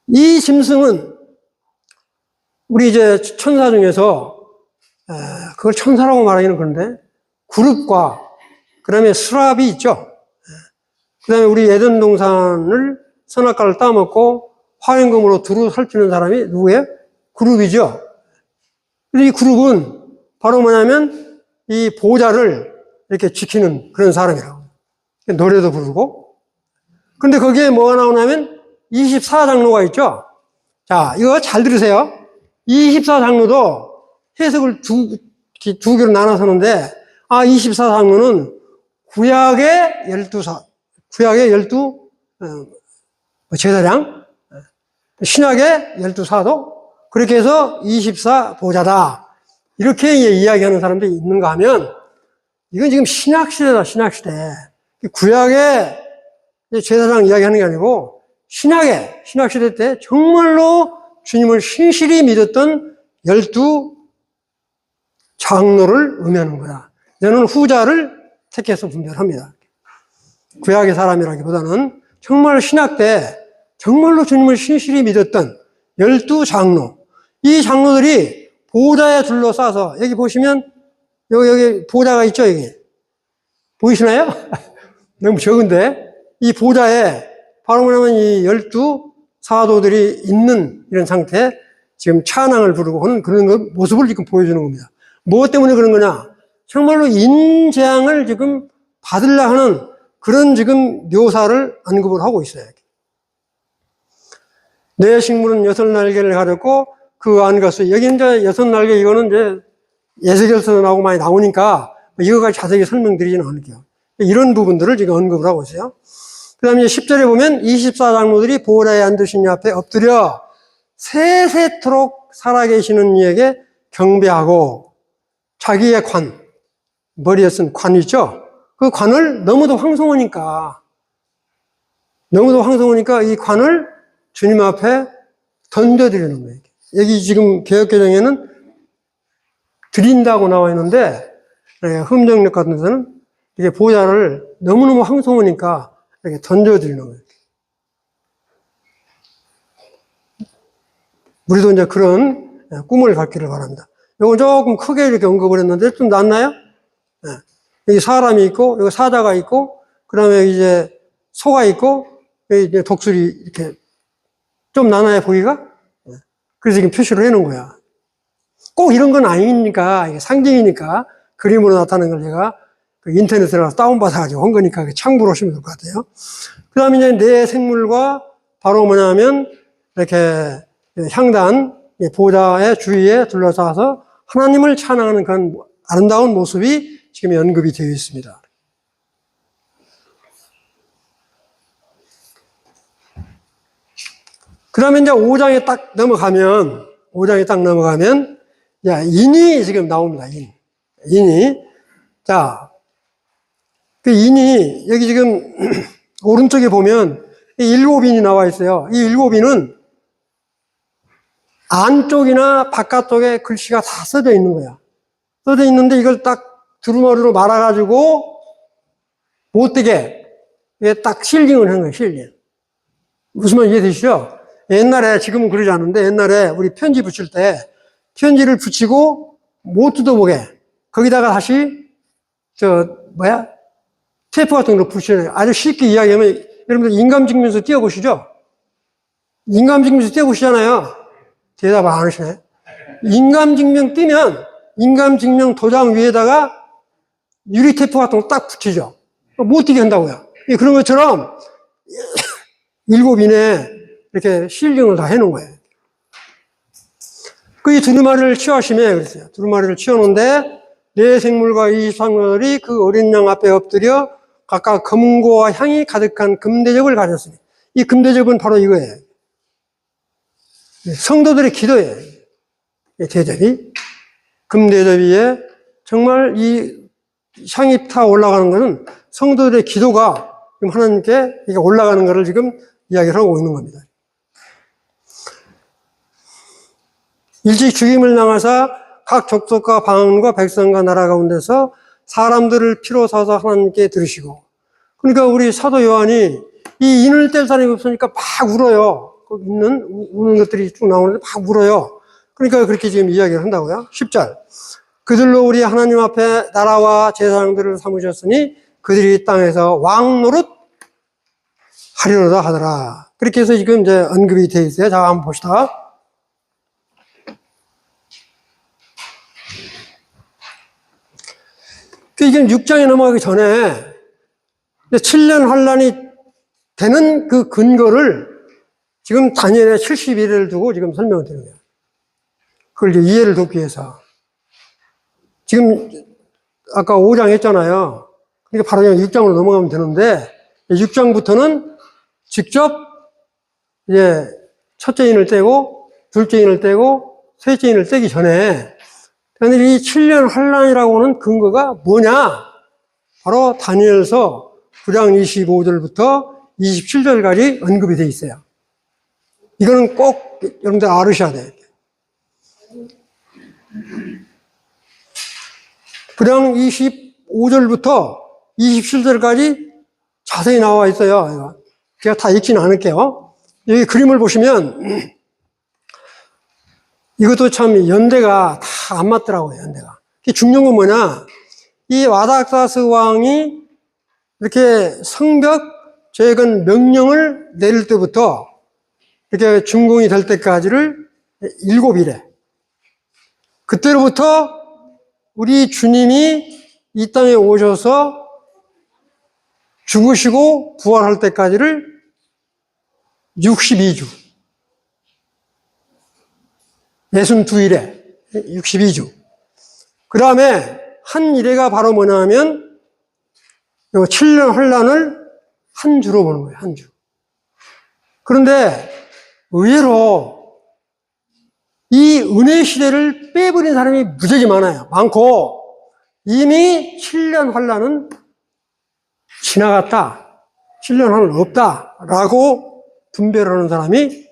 이 짐승은 우리 이제 천사 중에서 그걸 천사라고 말하기는 그런데, 구릅과, 그 다음에 수랍이 있죠. 그 다음에 우리 에덴 동산을 선악과를 따먹고 화염금으로 두루 살피는 사람이 누구예요? 그룹이죠. 근데 이 그룹은 바로 뭐냐면 이 보좌를 이렇게 지키는 그런 사람이라고. 노래도 부르고. 근데 거기에 뭐가 나오냐면 24장로가 있죠. 자, 이거 잘 들으세요. 24장로도 해석을 두 개로 나눠서 하는데, 24장로는 구약의 12 제사장, 신약의 12사도, 그렇게 해서 24보좌다. 이렇게 이야기하는 사람들이 있는가 하면, 이건 지금 신약시대다, 신약시대. 구약의 제사장 이야기하는 게 아니고, 신약시대 때 정말로 주님을 신실히 믿었던 12장로를 의미하는 거다. 저는 후자를 택해서 분별합니다. 구약의 사람이라기보다는 정말 신약 때 정말로 주님을 신실히 믿었던 12장로. 이 장로들이 보좌에 둘러싸서, 여기 보시면, 여기 보좌가 있죠, 여기. 보이시나요? 너무 적은데. 이 보좌에 바로 뭐냐면 이 12사도들이 있는 이런 상태, 지금 찬양을 부르고 하는 그런 모습을 지금 보여주는 겁니다. 무엇 때문에 그런 거냐? 정말로 인재앙을 지금 받으려 하는 그런 지금 묘사를 언급을 하고 있어요. 내 식물은 6날개를 가졌고 그 안가수, 여기 이제 6날개, 이거는 이제 예수결서도 나오고 많이 나오니까 이거까지 자세히 설명드리지는 않을게요. 이런 부분들을 지금 언급을 하고 있어요. 그 다음에 10절에 보면 24장로들이 보좌에 앉으신 이 앞에 엎드려 세세토록 살아계시는 이에게 경배하고 자기의 관, 머리에 쓴 관 있죠? 그 관을 너무도 황송하니까 이 관을 주님 앞에 던져드리는 거예요. 여기 지금 개역개정에는 드린다고 나와 있는데, 흠정력 같은 데서는 이게 보좌를 너무너무 황송하니까 이렇게 던져드리는 거예요. 우리도 이제 그런 꿈을 갖기를 바랍니다. 이건 조금 크게 이렇게 언급을 했는데 좀 낫나요? 여기 사람이 있고, 여기 사자가 있고, 그 다음에 이제 소가 있고, 여기 이제 독수리 이렇게 좀 나나요, 보기가? 그래서 지금 표시를 해놓은 거야. 꼭 이런 건 아니니까, 이게 상징이니까, 그림으로 나타나는 걸 제가 인터넷에 가서 다운받아가지고 한 거니까 참고로 하시면 될 것 같아요. 그 다음에 이제 내 생물과 바로 뭐냐면, 이렇게 향단, 보좌의 주위에 둘러싸서 하나님을 찬양하는 그런 아름다운 모습이 지금 언급이 되어 있습니다. 그러면 이제 5장에 딱 넘어가면, 야, 인이 지금 나옵니다, 인이. 자, 그 인이, 여기 지금, 오른쪽에 보면, 이 7인이 나와 있어요. 이 7인은 안쪽이나 바깥쪽에 글씨가 다 써져 있는 거야. 써져 있는데 이걸 딱 두루마리로 말아가지고, 못되게, 이게 딱 실링을 한 거예요, 실링. 무슨 말 이해되시죠? 옛날에, 지금은 그러지 않은데, 옛날에 우리 편지 붙일 때, 편지를 붙이고 못 뜯어보게, 거기다가 다시 테이프 같은 걸 붙여요. 아주 쉽게 이야기하면, 여러분들 인감증명서 띄워보시죠? 인감증명서 띄워보시잖아요. 대답 안 하시네. 인감증명 띄면 인감증명 도장 위에다가 유리 테이프 같은 거 딱 붙이죠. 못 띄게 한다고요. 그런 것처럼 7인에 이렇게 실링을 다 해놓은 거예요. 그 이 두루마리를 취하시면 그랬어요. 두루마리를 취하는데 내 생물과 이 상어들이 그 어린 양 앞에 엎드려 각각 금고와 향이 가득한 금대접을 가졌으니, 이 금대접은 바로 이거예요. 성도들의 기도예요. 대접이. 금대접 위에 정말 이 향이 타 올라가는 것은 성도들의 기도가 지금 하나님께 올라가는 것을 지금 이야기를 하고 있는 겁니다. 일찍 죽임을 당하사 각 족속과 방언과 백성과 나라 가운데서 사람들을 피로 사서 하나님께 들으시고, 그러니까 우리 사도 요한이 이 인을 뗄 사람이 없으니까 막 울어요. 거기 우는 것들이 쭉 나오는데 막 울어요. 그러니까 그렇게 지금 이야기를 한다고요. 10절. 그들로 우리 하나님 앞에 나라와 제사장들을 삼으셨으니 그들이 이 땅에서 왕 노릇 하리로다 하더라. 그렇게 해서 지금 이제 언급이 되어 있어요. 자, 한번 봅시다. 이게 6장에 넘어가기 전에 7년 환란이 되는 그 근거를 지금 다니엘의 70일을 두고 지금 설명을 드리는 거예요. 그걸 이제 이해를 돕기 위해서. 지금 아까 5장 했잖아요. 그러니까 바로 그냥 6장으로 넘어가면 되는데 6장부터는 직접 이제 첫째 인을 떼고 둘째 인을 떼고 셋째 인을 떼기 전에 이 7년 환란이라고 하는 근거가 뭐냐? 바로 다니엘서 9장 25절부터 27절까지 언급이 되어 있어요. 이거는 꼭 여러분들 알으셔야 돼요. 9장 25절부터 27절까지 자세히 나와 있어요. 제가 다 읽지는 않을게요. 여기 그림을 보시면 이것도 참 연대가 다 안 맞더라고요, 연대가. 중요한 건 뭐냐? 이 와닥사스 왕이 이렇게 성벽 재건 명령을 내릴 때부터 이렇게 준공이 될 때까지를 7일에. 그때로부터 우리 주님이 이 땅에 오셔서 죽으시고 부활할 때까지를 62주. 62일에 62주. 그 다음에 한 일회가 바로 뭐냐 하면 7년 환란을 한 주로 보는 거예요. 한 주. 그런데 의외로 이 은혜 시대를 빼버린 사람이 무지하게 많아요. 많고 이미 7년 환란은 지나갔다. 7년 환란은 없다라고 분별하는 사람이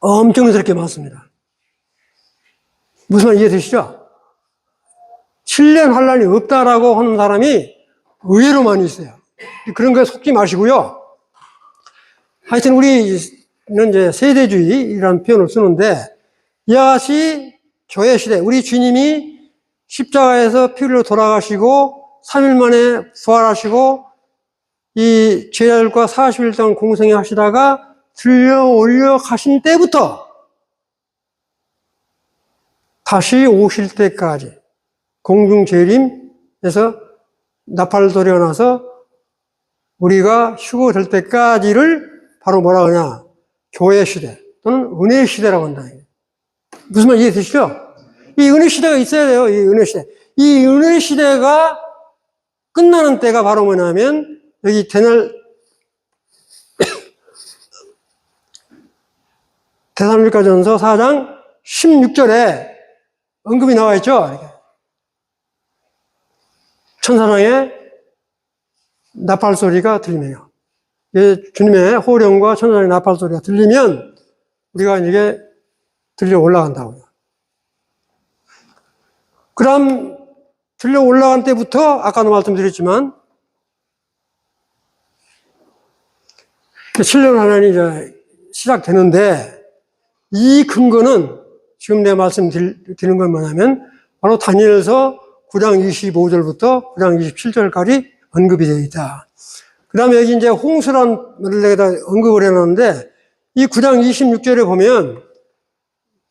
엄청스럽게 많습니다. 무슨 말 이해되시죠? 7년 환란이 없다라고 하는 사람이 의외로 많이 있어요. 그런 거에 속지 마시고요. 하여튼 우리는 이제 세대주의라는 표현을 쓰는데 이와 같이 교회 시대, 우리 주님이 십자가에서 피 흘려 돌아가시고 3일 만에 부활하시고 이 제자들과 40일 동안 공생회 하시다가 들려 올려 가신 때부터 다시 오실 때까지 공중재림에서 나팔소리가 나서 우리가 휴거될 때까지를 바로 뭐라 하냐? 교회 시대 또는 은혜 시대라고 한다. 무슨 말 이해되시죠? 이 은혜 시대가 있어야 돼요. 이 은혜 시대. 이 은혜 시대가 끝나는 때가 바로 뭐냐면 여기 데살로니가전서 4장 16절에 언급이 나와 있죠. 이렇게. 천사장의 나팔 소리가 들리면요. 주님의 호령과 천사장의 나팔 소리가 들리면 우리가 이게 들려 올라간다고요. 그럼 들려 올라간 때부터 아까도 말씀드렸지만 7년 환란이 이제 시작되는데 이 근거는 지금 내가 말씀드리는 건 뭐냐면 바로 다니엘서 9장 25절부터 9장 27절까지 언급이 되어 있다. 그 다음에 여기 이제 홍수란 말을 내가 언급을 해놨는데 이 9장 26절에 보면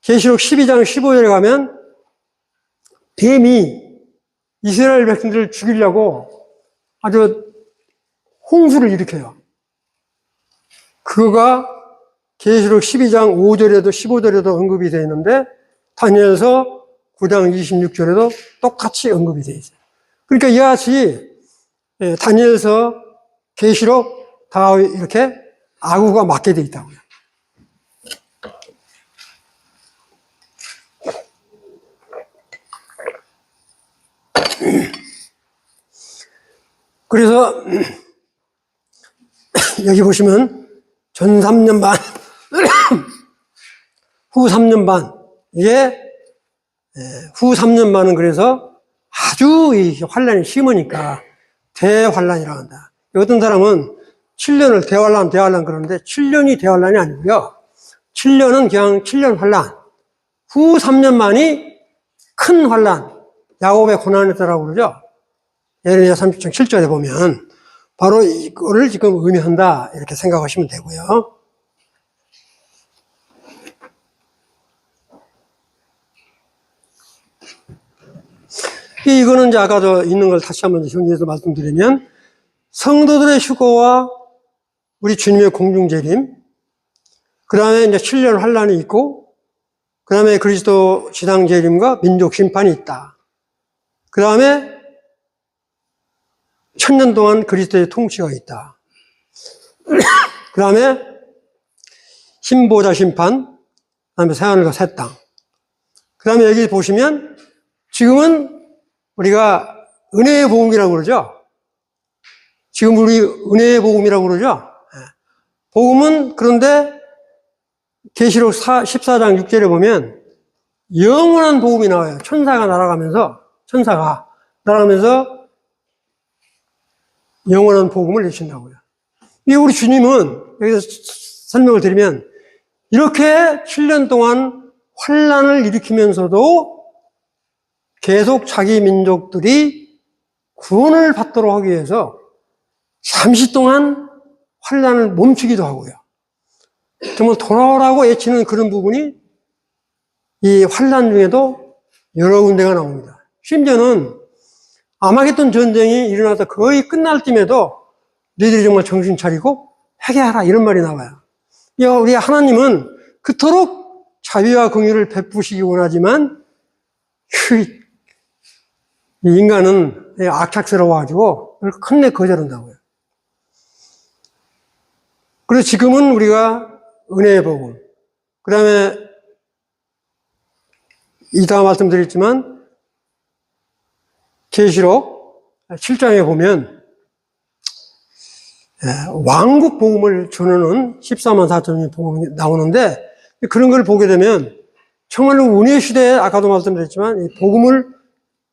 계시록 12장 15절에 가면 뱀이 이스라엘 백성들을 죽이려고 아주 홍수를 일으켜요. 그거가 계시록 12장 5절에도 15절에도 언급이 되어 있는데 다니엘서 9장 26절에도 똑같이 언급이 되어 있어요. 그러니까 이와 같이 다니엘서, 계시록 다 이렇게 아구가 맞게 되어 있다고요. 그래서 여기 보시면 전 3년 반, 후 3년 반, 이게 후 3년 반은 그래서 아주 이 환란이 심으니까 대환란이라고 한다. 어떤 사람은 7년을 대환란 그러는데 7년이 대환란이 아니고요. 7년은 그냥 7년 환란, 후 3년 만이 큰 환란, 야곱의 고난이었다라고 그러죠. 예레미야 30장 7절에 보면 바로 이거를 지금 의미한다 이렇게 생각하시면 되고요. 이거는 이제 아까도 있는 걸 다시 한번 정리해서 말씀드리면 성도들의 휴거와 우리 주님의 공중재림, 그 다음에 이제 7년 환란이 있고, 그 다음에 그리스도 지상 재림과 민족 심판이 있다. 그 다음에 1000년 동안 그리스도의 통치가 있다. 그 다음에 흰보자 심판, 그 다음에 새하늘과 새 땅. 그 다음에 여기 보시면 지금은 우리가 은혜의 복음이라고 그러죠. 지금 우리 은혜의 복음이라고 그러죠. 복음은 그런데 계시록 14장 6절에 보면 영원한 복음이 나와요. 천사가 날아가면서 영원한 복음을 내신다고요. 이 우리 주님은 여기서 설명을 드리면 이렇게 7년 동안 환란을 일으키면서도 계속 자기 민족들이 구원을 받도록 하기 위해서 잠시 동안 환란을 멈추기도 하고요. 정말 돌아오라고 외치는 그런 부분이 이 환란 중에도 여러 군데가 나옵니다. 심지어는 아마겟돈 전쟁이 일어나서 거의 끝날 쯤에도 너희들이 정말 정신 차리고 회개하라 이런 말이 나와요. 우리 하나님은 그토록 자비와 긍휼을 베푸시기 원하지만 이 인간은 악착스러워가지고 큰내 거절한다고요. 그래서 지금은 우리가 은혜의 복음, 그 다음에 이따가 말씀드렸지만 계시록 7장에 보면 왕국 복음을 전하는 14만 4천의 복음이 나오는데 그런 걸 보게 되면 정말로 은혜 시대에 아까도 말씀드렸지만 이 복음을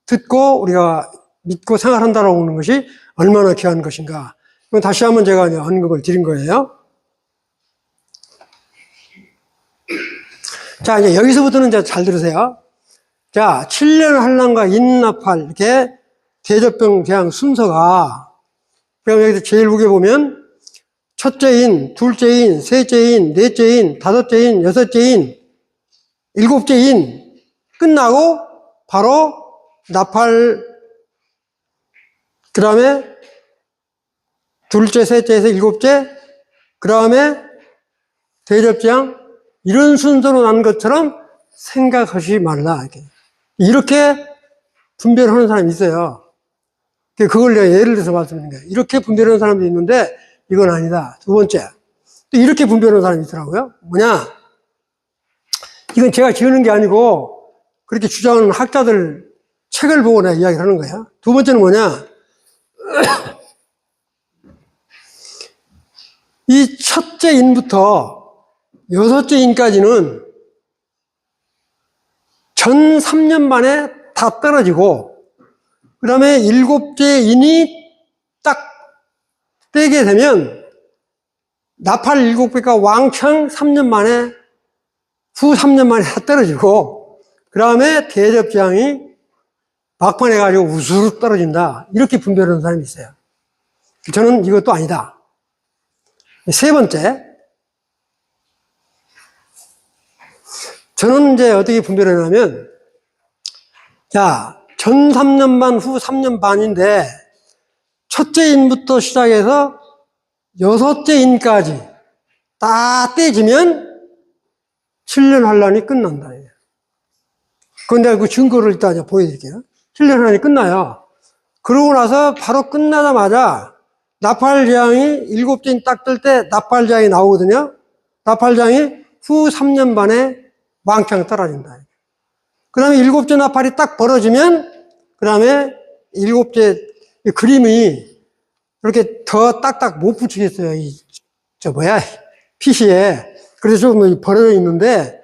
듣고 우리가 믿고 생활한다라고 하는 것이 얼마나 귀한 것인가. 이건 다시 한번 제가 언급을 드린 거예요. 자, 이제 여기서부터는 이제 잘 들으세요. 자, 7년 환란과 인나팔, 이렇게 대접병 재앙 순서가, 그럼 여기서 제일 후에 보면, 첫째인, 둘째인, 셋째인, 넷째인, 다섯째인, 여섯째인, 일곱째인, 끝나고, 바로 나팔, 그 다음에, 둘째, 셋째에서 일곱째, 그 다음에 대접재앙, 이런 순서로 난 것처럼 생각하지 말라. 이렇게 분별하는 사람이 있어요. 그걸 내가 예를 들어서 말씀드린 거예요. 이렇게 분별하는 사람도 있는데 이건 아니다. 두 번째. 또 이렇게 분별하는 사람이 있더라고요. 뭐냐? 이건 제가 지어낸 게 아니고 그렇게 주장하는 학자들 책을 보고 내가 이야기를 하는 거예요. 두 번째는 뭐냐? 이 첫째 인부터 여섯째 인까지는 전 3년 만에 다 떨어지고, 그 다음에 일곱째 인이 딱 떼게 되면, 나팔 7개가 왕창 3년 만에, 후 3년 만에 다 떨어지고, 그 다음에 대접재앙이 막판에 가지고 우수르 떨어진다. 이렇게 분별하는 사람이 있어요. 저는 이것도 아니다. 세 번째, 저는 이제 어떻게 분별하냐면, 자, 전 3년 반, 후 3년 반인데, 첫째 인부터 시작해서 여섯째 인까지 다 떼지면 7년 환란이 끝난다. 그런데 그 증거를 일단 보여드릴게요. 7년 환란이 끝나요. 그러고 나서 바로 끝나자마자 나팔장이 7째 인 딱 뜰 때 나팔장이 나오거든요. 나팔장이 후 3년 반에 왕창 떨어진다. 그 다음에 7째 나팔이 딱 벌어지면, 그 다음에 7째 그림이 이렇게 더 딱딱 못 붙이겠어요. PC에. 그래서 좀 벌어져 있는데,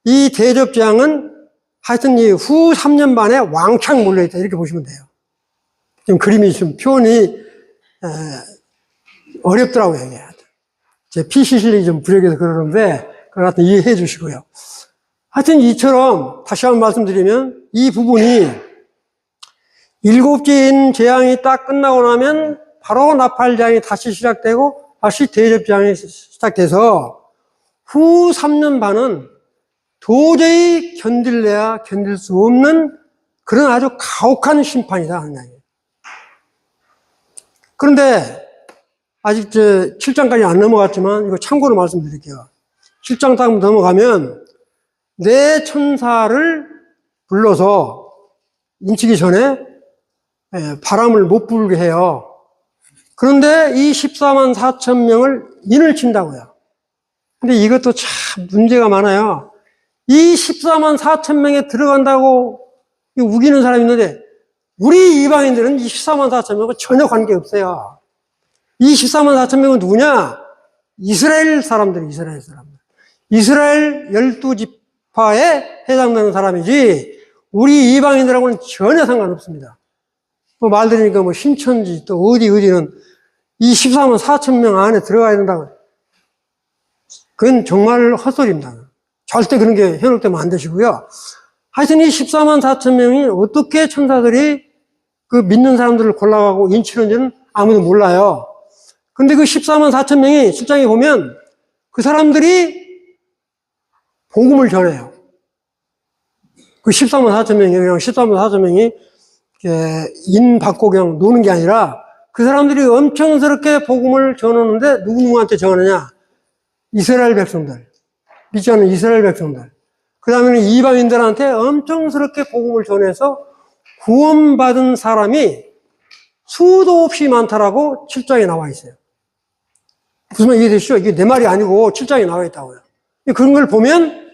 이 대접재앙은 하여튼 이 후 3년 반에 왕창 몰려있다. 이렇게 보시면 돼요. 좀 그림이 좀 표현이, 어렵더라고요, 이게. 제 PC 실력이 좀 부족해서 그러는데, 그걸 하여튼 이해해 주시고요. 하여튼 이처럼 다시 한번 말씀드리면 이 부분이 일곱째인 재앙이 딱 끝나고 나면 바로 나팔장이 다시 시작되고 다시 대접장이 시작돼서 후 3년 반은 도저히 견딜래야 견딜 수 없는 그런 아주 가혹한 심판이다 하는 이야기예요. 그런데 아직 7장까지 안 넘어갔지만 이거 참고로 말씀드릴게요. 7장 딱 넘어가면 내 천사를 불러서 인치기 전에 바람을 못 불게 해요. 그런데 이 14만 4천 명을 인을 친다고요. 근데 이것도 참 문제가 많아요. 이 14만 4천 명에 들어간다고 우기는 사람이 있는데 우리 이방인들은 이 14만 4천 명과 전혀 관계없어요. 이 14만 4천 명은 누구냐? 이스라엘 사람들. 이스라엘 12지파에 해당되는 사람이지 우리 이방인들하고는 전혀 상관없습니다. 뭐 말 들으니까 뭐 신천지 또 어디는 이 14만 4천 명 안에 들어가야 된다고. 그건 정말 헛소리입니다. 절대 그런 게 현혹되면 안 되시고요. 하여튼 이 14만 4천 명이 어떻게 천사들이 그 믿는 사람들을 골라가고 인치는지는 아무도 몰라요. 근데 그 14만 4천 명이 실장에 보면 그 사람들이 복음을 전해요. 그 14만 4천 명이 그냥 14만 4천 명이 인 받고 그냥 노는 게 아니라 그 사람들이 엄청스럽게 복음을 전하는데 누구한테 전하느냐? 이스라엘 백성들. 믿지 않는 이스라엘 백성들. 그 다음에는 이방인들한테 엄청스럽게 복음을 전해서 구원받은 사람이 수도 없이 많다라고 7장에 나와 있어요. 무슨 말 이해되시죠? 이게 내 말이 아니고 7장에 나와 있다고요. 그런 걸 보면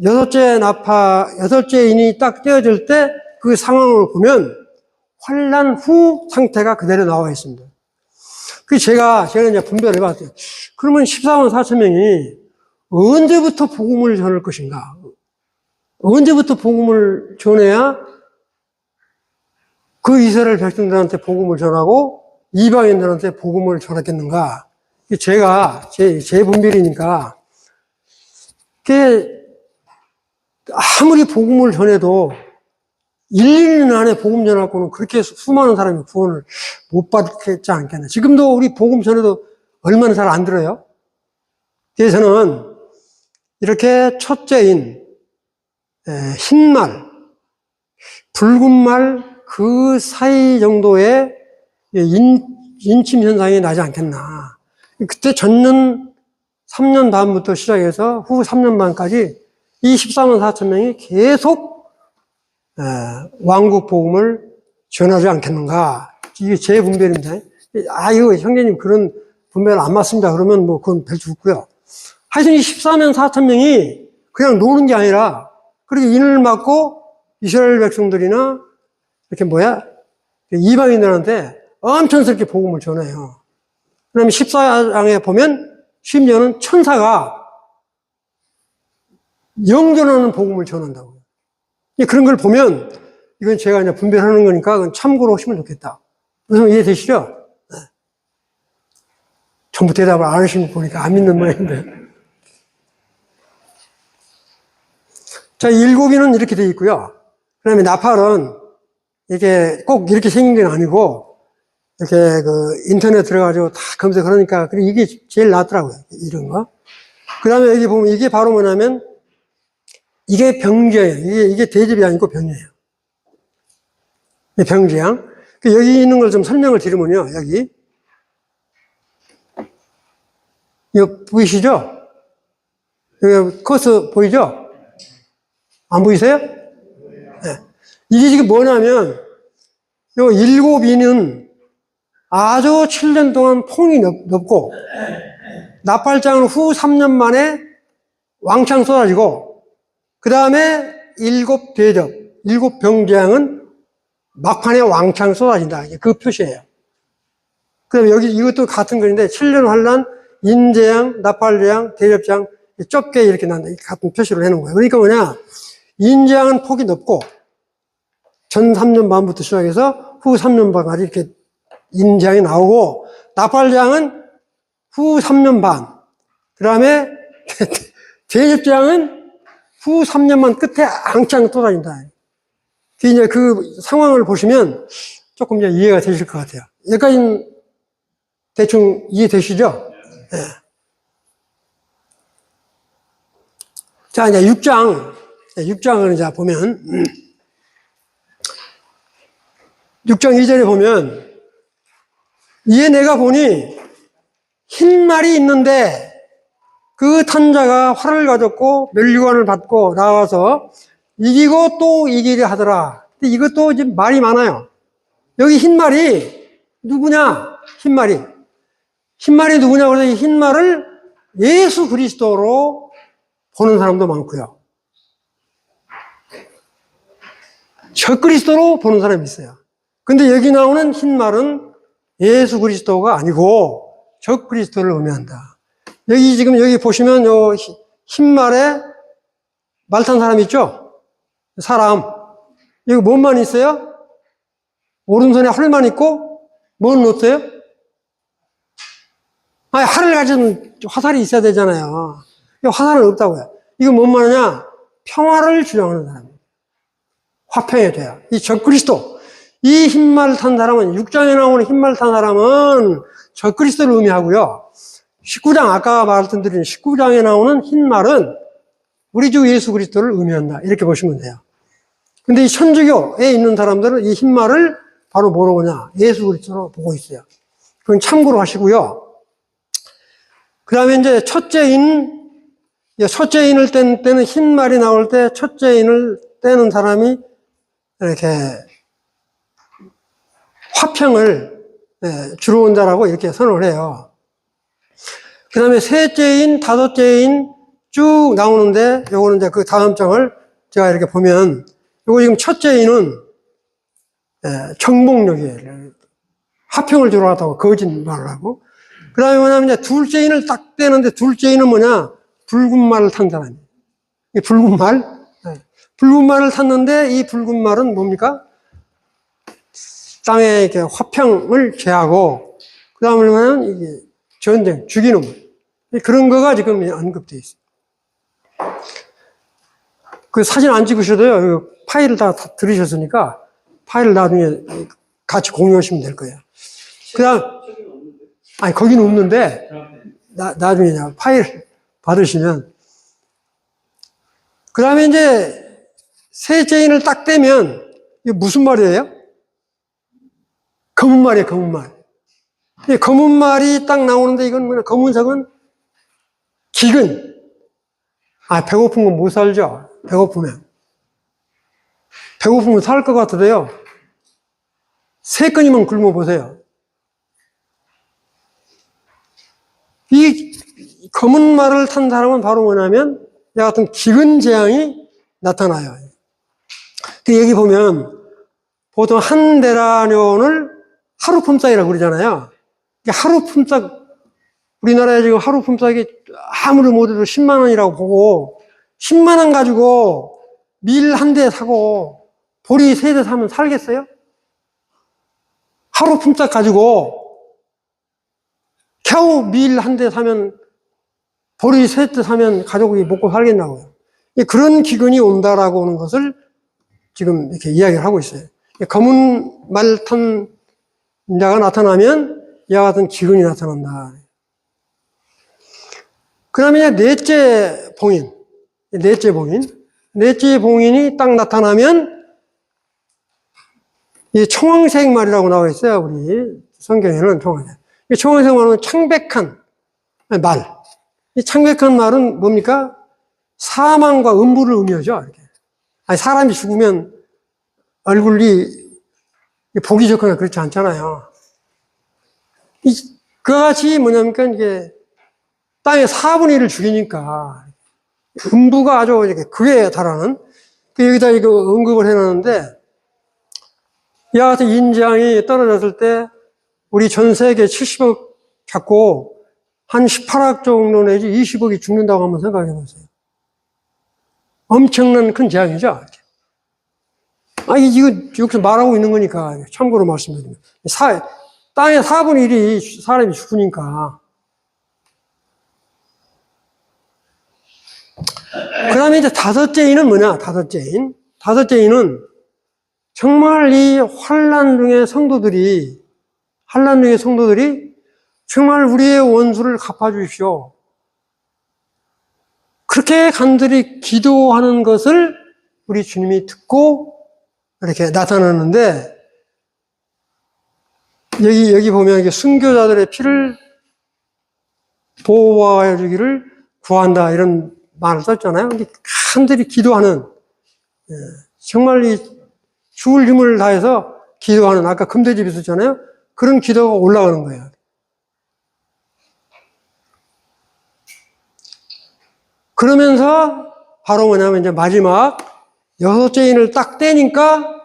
여섯째 인이 딱 떼어질 때 그 상황을 보면 환난 후 상태가 그대로 나와 있습니다. 그 제가 이제 분별을 해봤어요. 그러면 14만 4천 명이 언제부터 복음을 전할 것인가? 언제부터 복음을 전해야 그 이스라엘 백성들한테 복음을 전하고 이방인들한테 복음을 전했겠는가? 제가 제 분별이니까 그게 아무리 복음을 전해도 1, 2년 안에 복음 전하고는 그렇게 수많은 사람이 구원을 못 받겠지 않겠나. 지금도 우리 복음 전해도 얼마나 잘 안 들어요? 그래서 저는 이렇게 첫째인 흰말, 붉은 말 그 사이 정도의 인침 현상이 나지 않겠나. 그때 전년 3년 반부터 시작해서 후 3년 반까지 이 14만 4천 명이 계속 왕국 복음을 전하지 않겠는가. 이게 제 분별입니다. 이거 형제님 그런 분별 안 맞습니다. 그러면 뭐 그건 별 수 없고요. 하여튼 이 14만 4천 명이 그냥 노는 게 아니라 그렇게 인을 맞고 이스라엘 백성들이나 이렇게 이방인들한테 엄청스럽게 복음을 전해요. 그 다음에 14장에 보면 심지어는 천사가 영전하는 복음을 전한다고요. 그런 걸 보면 이건 제가 그냥 분별하는 거니까 그건 참고로 하시면 좋겠다. 무슨 이해되시죠? 네. 전부 대답을 안 하신 거 보니까 안 믿는 모양인데. 자, 일곱이는 이렇게 돼 있고요. 그 다음에 나팔은 이게 꼭 이렇게 생긴 건 아니고 이렇게 인터넷 들어가지고 다 검색하니까 이게 제일 낫더라고요. 이런 거. 그 다음에 여기 보면 이게 바로 뭐냐면 이게 병재예요. 이게 대접이 아니고 병이에요. 병재양. 여기 있는 걸 좀 설명을 드리면요. 여기. 이거 보이시죠? 여기 커서 보이죠? 안 보이세요? 네. 이게 지금 뭐냐면, 요 일곱이는 아주 7년 동안 폭이 높고, 나팔장은 후 3년 만에 왕창 쏟아지고, 그 다음에 일곱 대접, 일곱 병재앙은 막판에 왕창 쏟아진다. 그 표시예요. 그 다음에 여기 이것도 같은 건데, 7년 환란, 인재앙, 나팔재앙, 대접재앙, 좁게 이렇게 난다. 같은 표시를 해놓은 거예요. 그러니까 뭐냐, 인재앙은 폭이 높고, 전 3년 반부터 시작해서 후 3년 반까지 이렇게 인재앙이 나오고, 나팔재앙은 후 3년 반, 그 다음에 대접재앙은 후 3년만 끝에 앙창 쏟아진다. 이제 그 상황을 보시면 조금 이제 이해가 되실 것 같아요. 여기까지는 대충 이해되시죠? 네. 자, 이제 6장을 이제 보면, 6장 2절에 보면, 이에 내가 보니 흰 말이 있는데 그 탄 자가 활을 가졌고 면류관을 받고 나와서 이기고 또 이기려 하더라. 근데 이것도 이제 말이 많아요. 여기 흰 말이 누구냐? 흰 말이 누구냐? 그래서 이 흰 말을 예수 그리스도로 보는 사람도 많고요. 저 그리스도로 보는 사람이 있어요. 근데 여기 나오는 흰 말은 예수 그리스도가 아니고 저 그리스도를 의미한다. 여기 보시면 요 흰 말에 말 탄 사람 있죠? 사람. 여기 뭔만 있어요? 오른손에 활만 있고, 뭔 없어요? 아니, 활을 가진 화살이 있어야 되잖아요. 화살은 없다고요. 이거 뭔 말이냐? 평화를 주장하는 사람. 화평이 돼요. 이 적그리스도. 이 흰말 탄 사람은, 6장에 나오는 흰말 탄 사람은 적그리스도를 의미하고요. 19장, 아까 말씀드린 19장에 나오는 흰말은 우리 주 예수 그리스도를 의미한다. 이렇게 보시면 돼요. 근데 이 천주교에 있는 사람들은 이 흰말을 바로 뭐로 보냐? 예수 그리스도로 보고 있어요. 그건 참고로 하시고요. 그 다음에 이제 첫째인을 때는 흰말이 나올 때 첫째인을 떼는 사람이 이렇게 화평을 주로 온다라고 이렇게 선언을 해요. 그 다음에 셋째인, 다섯째인 쭉 나오는데 요거는 이제 그 다음 장을 제가 이렇게 보면 요거 지금 첫째인은 정복력이에요. 화평을 주러 왔다고 거짓말을 하고 그 다음에 뭐냐면 이제 둘째인을 딱 떼는데 둘째인은 뭐냐? 붉은 말을 탄 사람이에요. 이 붉은 말? 붉은 말을 탔는데 이 붉은 말은 뭡니까? 땅에 이렇게 화평을 제하고 그 다음에 뭐냐면 이게 전쟁, 죽이는 것. 그런 거가 지금 언급되어 있어요. 그 사진 안 찍으셔도요. 파일을 다 들으셨으니까 파일을 나중에 같이 공유하시면 될 거예요. 그 다음, 아니, 거기는 없는데, 나중에 파일 받으시면. 그 다음에 이제, 셋째인을 딱 떼면, 이게 무슨 말이에요? 검은 말이에요, 검은 말. 이 검은 말이 딱 나오는데, 이건 뭐냐, 검은색은 기근. 아, 배고픈 건 못 살죠? 배고프면. 배고프면 살 것 같으세요? 3건이면 굶어보세요. 이 검은 말을 탄 사람은 바로 뭐냐면, 이 같은 기근 재앙이 나타나요. 그 여기 보면, 보통 한 데나년을 하루 품삯이라고 그러잖아요. 하루 품삯, 우리나라에 지금 하루 품삯이 아무리 못해도 10만 원이라고 보고, 10만 원 가지고 밀 한 대 사고, 보리 3대 사면 살겠어요? 하루 품삯 가지고, 겨우 밀 한 대 사면, 보리 3대 사면 가족이 먹고 살겠냐고요. 그런 기근이 온다라고 하는 것을 지금 이렇게 이야기를 하고 있어요. 검은 말 탄 자가 나타나면 이와 같은 기근이 나타난다. 그 다음에 넷째 봉인. 넷째 봉인이 딱 나타나면 이 청황색 말이라고 나와 있어요. 우리 성경에는 청황색. 이 청황색 말은 창백한 말. 이 창백한 말은 뭡니까? 사망과 음부를 의미하죠. 이렇게. 아니, 사람이 죽으면 얼굴이 보기 좋거나 그렇지 않잖아요. 그와 같이 뭐냐니까 이게 땅의 4분의 1을 죽이니까 음부가 아주 이렇게 극에 달하는 여기다 이거 언급을 해놨는데 이와 같은 인재앙이 떨어졌을 때 우리 전 세계 70억 잡고 한 18억 정도 내지 20억이 죽는다고 한번 생각해 보세요. 엄청난 큰 재앙이죠. 이거 여기서 말하고 있는 거니까 참고로 말씀드립니다. 땅의 4분의 1이 사람이 죽으니까. 그 다음에 이제 다섯째인은 뭐냐? 다섯째인은 정말 이 환난 중에 성도들이 정말 우리의 원수를 갚아주십시오. 그렇게 간절히 기도하는 것을 우리 주님이 듣고 이렇게 나타나는데, 여기 보면 이게 순교자들의 피를 보호하여 주기를 구한다, 이런 말을 썼잖아요. 간절히 기도하는, 정말 이 죽을 힘을 다해서 기도하는, 아까 금대집이 있었잖아요. 그런 기도가 올라가는 거예요. 그러면서 바로 뭐냐면 이제 마지막 6째 인을 딱 떼니까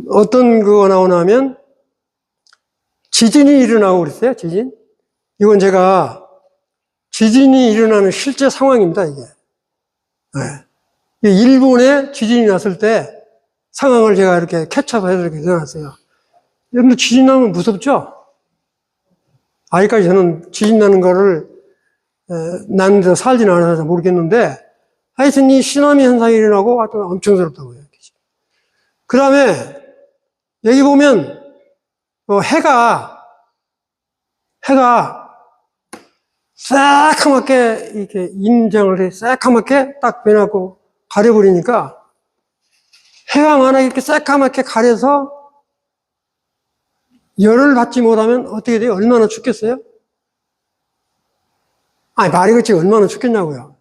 어떤 그거 나오냐면 지진이 일어나고 그랬어요. 지진. 이건 제가 지진이 일어나는 실제 상황입니다. 이게. 네. 일본에 지진이 났을 때 상황을 제가 이렇게 캐치업해서 이렇게 넣어놨어요. 여러분들 지진 나면 무섭죠? 아직까지 저는 지진 나는 거를 나는 데서 살진 않아서 모르겠는데, 하여튼 이 쓰나미 현상이 일어나고 하여튼 엄청 스럽다고요. 그 다음에 여기 보면 해가 새카맣게 이렇게 인장을 새카맣게 딱 빼놓고 가려버리니까, 해가 만약에 이렇게 새카맣게 가려서 열을 받지 못하면 어떻게 돼요? 얼마나 춥겠어요? 아니, 말이 그렇지 얼마나 춥겠냐고요.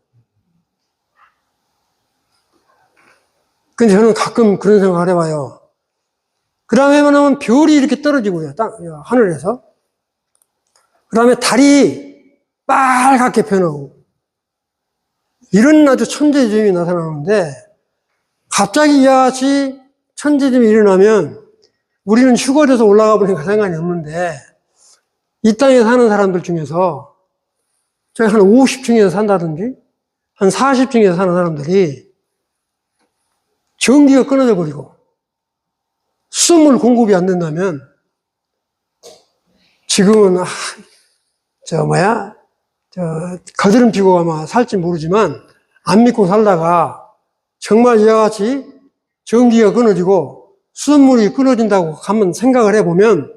근데 저는 가끔 그런 생각을 해봐요. 그 다음에 뭐냐면 별이 이렇게 떨어지고요. 하늘에서. 그 다음에 달이 빨갛게 변하고. 이런 아주 천재지음이 나타나는데, 갑자기 이같이 천재지음이 일어나면 우리는 휴거돼서 올라가 보니까 상관이 없는데, 이 땅에 사는 사람들 중에서 저희 한 50층에서 산다든지 한 40층에서 사는 사람들이 전기가 끊어져 버리고 수돗물 공급이 안 된다면, 지금은 거드름 피고 아마 살지 모르지만 안 믿고 살다가 정말 이와 같이 전기가 끊어지고 수돗물이 끊어진다고 한번 생각을 해보면,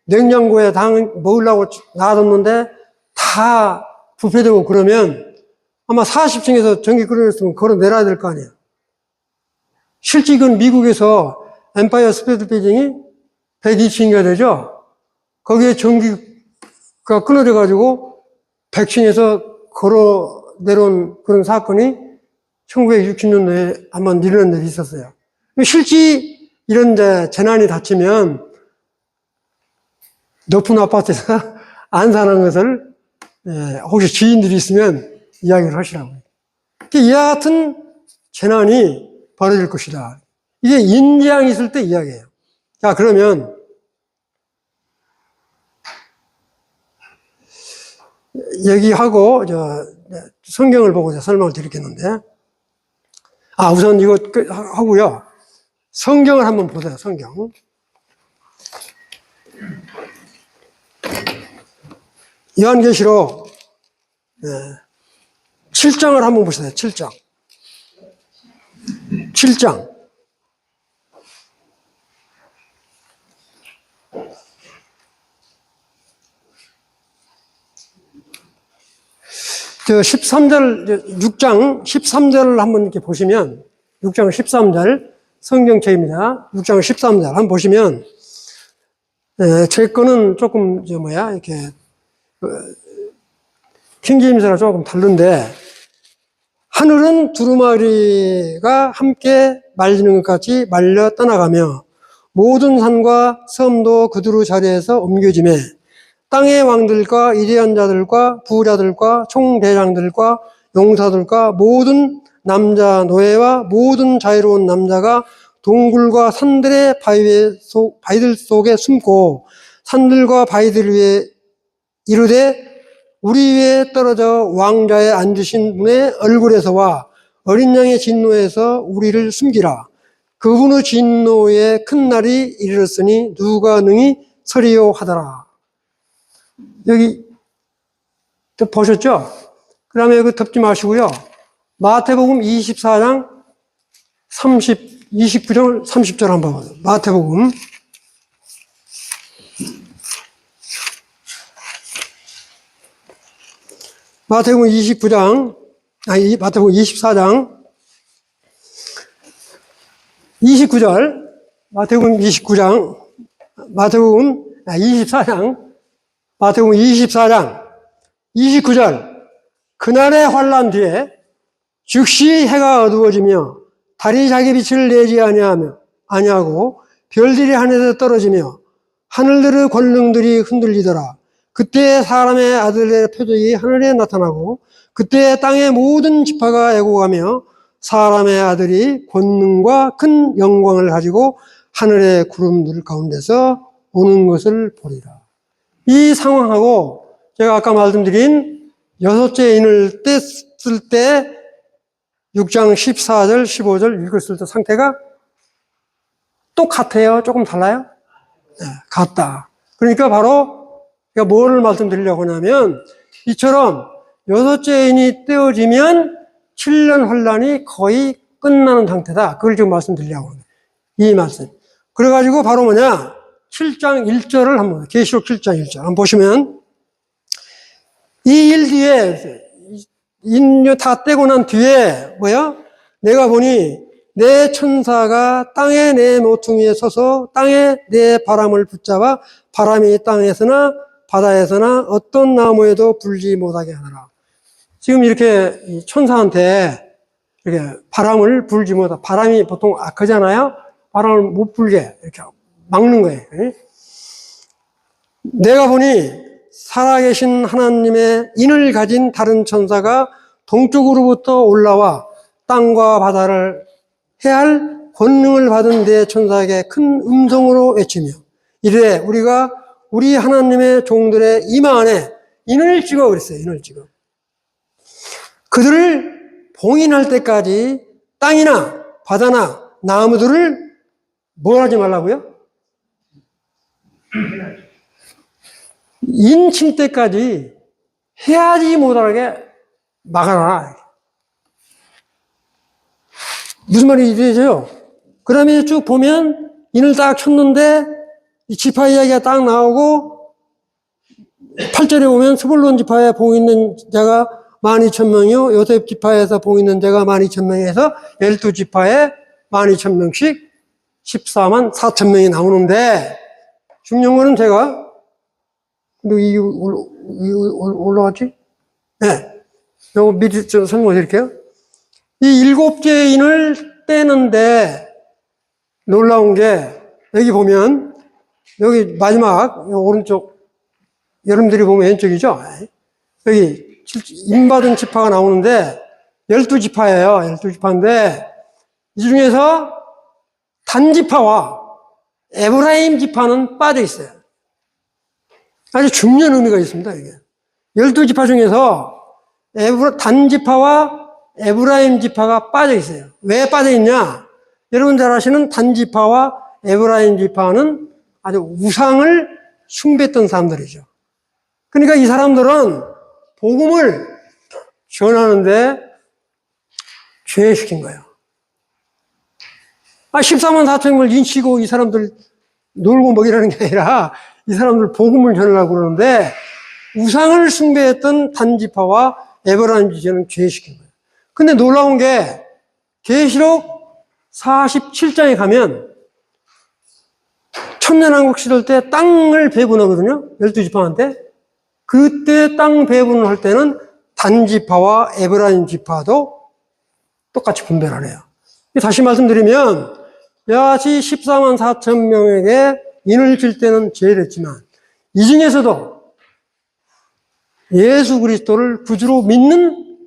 냉장고에 당 먹으려고 놔뒀는데 다 부패되고 그러면 아마 40층에서 전기 끊어졌으면 걸어 내려야 될 거 아니에요. 실제 이건 미국에서 엠파이어 스테이트 빌딩이 102층인가 되죠? 거기에 전기가 끊어져가지고 100층에서 걸어 내려온 그런 사건이 1960년도에 한번 일어난 일이 있었어요. 실제 이런 재난이 닥치면 높은 아파트에서 안 사는 것을 혹시 지인들이 있으면 이야기를 하시라고요. 이와 같은 재난이 벌어질 것이다. 이게 인지양이 있을 때 이야기예요. 자, 그러면 얘기하고 성경을 보고 설명을 드리겠는데, 우선 이거 하고요. 성경을 한번 보세요. 성경. 요한계시록 7장을 한번 보세요. 7장. 7장. 저 13절, 6장 13절을 한번 이렇게 보시면, 6장 13절 성경책입니다. 6장 13절 한번 보시면, 제 거는 조금 이렇게 킹제임스랑 조금 다른데, 하늘은 두루마리가 함께 말리는 것 같이 말려 떠나가며 모든 산과 섬도 그두루 자리에서 옮겨지매 땅의 왕들과 이대한 자들과 부자들과 총대장들과 용사들과 모든 남자 노예와 모든 자유로운 남자가 동굴과 산들의 바위들 속에 숨고 산들과 바위들 위에 이르되 우리 위에 떨어져 왕좌에 앉으신 분의 얼굴에서와 어린 양의 진노에서 우리를 숨기라. 그분의 진노의 큰 날이 이르렀으니 누가 능히 서리요 하더라. 여기 또 보셨죠? 그 다음에 덮지 마시고요. 마태복음 24장 29절, 30절 한번 봐요. 마태복음. 마태복음 29장, 마태복음 24장, 29절, 마태복음 29장, 마태복음 24장, 마태복음 24장, 29절, 그날의 환난 뒤에 즉시 해가 어두워지며 달이 자기 빛을 내지 아니하고 별들이 하늘에서 떨어지며 하늘들의 권능들이 흔들리더라. 그때 사람의 아들의 표적이 하늘에 나타나고 그때 땅의 모든 지파가 애곡하며 사람의 아들이 권능과 큰 영광을 가지고 하늘의 구름들 가운데서 오는 것을 보리라. 이 상황하고 제가 아까 말씀드린 여섯째 인을 뗐을 때 6장 14절, 15절 읽었을 때 상태가 똑같아요? 조금 달라요? 네, 같다. 그러니까 바로 제가 뭐를 말씀드리려고 하냐면 이처럼 여섯째 인이 떼어지면 7년 환란이 거의 끝나는 상태다. 그걸 지금 말씀드리려고 합니다. 이 말씀. 그래가지고 바로 뭐냐? 7장 1절을 한번, 계시록 7장 1절 한번 보시면 이 일 뒤에 인류 다 떼고 난 뒤에 뭐야? 내가 보니 내 천사가 땅에 내 모퉁이에 서서 땅에 내 바람을 붙잡아 바람이 땅에서나 바다에서나 어떤 나무에도 불지 못하게 하느라. 지금 이렇게 천사한테 이렇게 바람을 불지 못하, 바람이 보통 악하잖아요? 바람을 못 불게 이렇게 막는 거예요. 내가 보니 살아계신 하나님의 인을 가진 다른 천사가 동쪽으로부터 올라와 땅과 바다를 해할 권능을 받은 내 천사에게 큰 음성으로 외치며 이르되 우리가 우리 하나님의 종들의 이마 안에 인을 찍어 그랬어요. 인을 찍어. 그들을 봉인할 때까지 땅이나 바다나 나무들을 뭘 하지 말라고요? 인칠 때까지 해하지 못하게 막아라. 무슨 말인지 이해되죠? 그 다음에 쭉 보면 인을 딱 쳤는데 이 지파 이야기가 딱 나오고 8절에 보면 스불론 지파에 봉인된 자가 12,000명이요 요셉 지파에서 봉인된 자가 12,000명에서 12지파에 12,000명씩 14만 4천 명이 나오는데 중요한 거는 제가 근데 이게 올라왔지? 네. 요거 미리 좀 설명해 드릴게요. 이 일곱째 인을 떼는데 놀라운 게 여기 보면 여기 마지막 오른쪽 여러분들이 보면 왼쪽이죠? 여기 인받은 지파가 나오는데 12지파예요. 12지파인데 이 중에서 단지파와 에브라임 지파는 빠져 있어요. 아주 중요한 의미가 있습니다, 이게. 12지파 중에서 단지파와 에브라임 지파가 빠져 있어요. 왜 빠져 있냐? 여러분 잘 아시는 단지파와 에브라임 지파는 아주 우상을 숭배했던 사람들이죠. 그러니까 이 사람들은 복음을 전하는데 죄시킨 거예요. 14만 4천명을 인치고 이 사람들 놀고 먹이라는 게 아니라 이 사람들 복음을 전하려고 그러는데 우상을 숭배했던 단지파와 에브라임 지파는 죄시킨 거예요. 근데 놀라운 게 계시록 47장에 가면 천년왕국 시절 때 땅을 배분하거든요. 12지파한테. 그때 땅 배분을 할 때는 단지파와 에브라임 지파도 똑같이 분배를 해요. 다시 말씀드리면 야시 14만 4천 명에게 인을 줄 때는 제일 했지만 이 중에서도 예수 그리스도를 구주로 믿는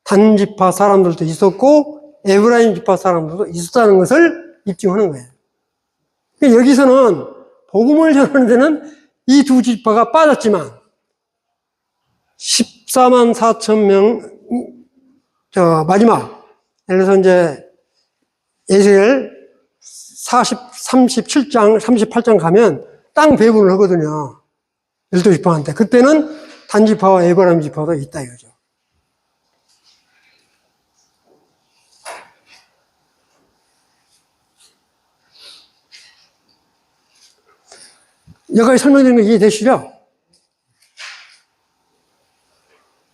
단지파 사람들도 있었고 에브라임 지파 사람들도 있었다는 것을 입증하는 거예요. 여기서는 복음을 전하는 데는 이 두 지파가 빠졌지만 14만 4천 명 마지막 예를 들어서 이제 에스겔 37장 38장 가면 땅 배분을 하거든요. 12지파한테. 그때는 단지파와 에브라임 지파도 있다 이거죠. 여기까지 설명드린 거 이해되시죠?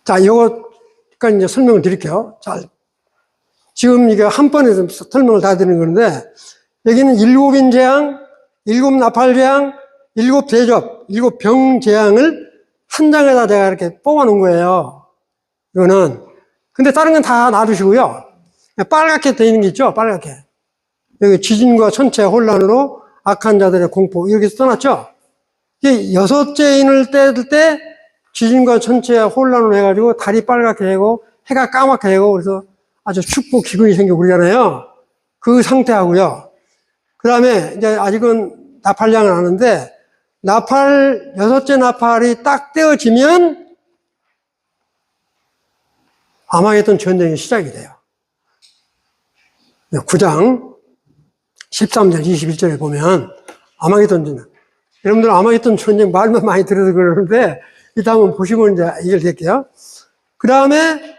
자, 요거까지 이제 설명을 드릴게요. 자, 지금 이게 한 번에 설명을 다 드리는 건데, 여기는 7인 재앙, 7 나팔 재앙, 7 대접, 7 병 재앙을 한 장에다 내가 이렇게 뽑아 놓은 거예요. 이거는. 근데 다른 건 다 놔두시고요. 빨갛게 되어 있는 게 있죠? 빨갛게. 여기 지진과 천체 혼란으로 악한 자들의 공포, 이렇게 써놨죠? 이게 6째 인을 떼을 때 지진과 천체의 혼란으로 해가지고 달이 빨갛게 되고 해가 까맣게 되고 그래서 아주 춥고 기근이 생겨버리잖아요. 그 상태하고요. 그 다음에 이제 아직은 나팔량은 아는데 나팔, 6째 나팔이 딱 떼어지면 아마겟돈 전쟁이 시작이 돼요. 9장 13절 21절에 보면 아마겟돈 전쟁. 여러분들 아마겟돈 전쟁 말만 많이 들어서 그러는데 이따 한번 보시면 이제 해결될게요. 그 다음에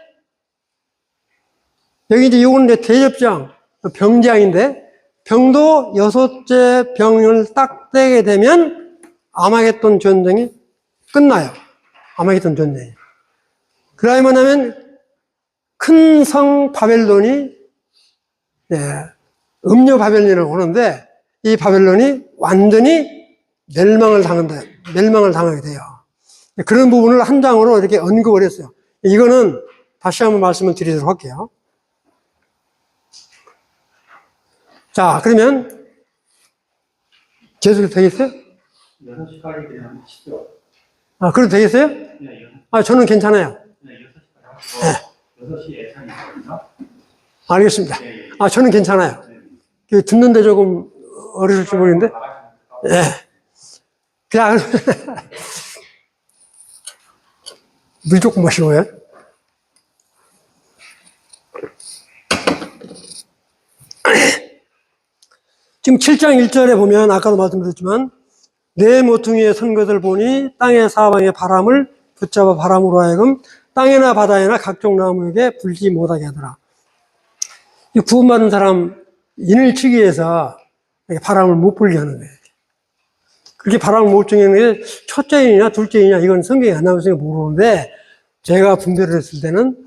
여기 이제 요거는 이제 대접장, 병장인데 병도 6째 병을 딱 떼게 되면 아마겟돈 전쟁이 끝나요. 아마겟돈 전쟁이. 그 다음에 뭐냐면 큰 성 바벨론이 음료 바벨론을 오는데 이 바벨론이 완전히 멸망을 당하게 돼요. 그런 부분을 한 장으로 이렇게 언급을 했어요. 이거는 다시 한번 말씀을 드리도록 할게요. 자, 그러면 계속 되겠어요? 6시까지 그냥 하시죠. 아, 그래도 되겠어요? 네, 아, 저는 괜찮아요. 네, 6시까지 하시고, 6시 예찬이 있거든요. 알겠습니다. 네, 네. 아, 저는 괜찮아요. 네. 듣는데 조금 어려울지 모르겠는데. 예. 그냥, 물 조금 마시고요. 지금 7장 1절에 보면, 아까도 말씀드렸지만, 내 모퉁이에 선 것을 보니 땅의 사방의 바람을 붙잡아 바람으로 하여금 땅에나 바다에나 각종 나무에게 불지 못하게 하더라. 이 구원받은 사람, 인을 치기 위해서 바람을 못 불게 하는 거예요. 그렇게 바람을 못 불게 하는 게 첫째 인이냐 둘째 인이냐 이건 성경에 안 나오니까 모르는데 제가 분별을 했을 때는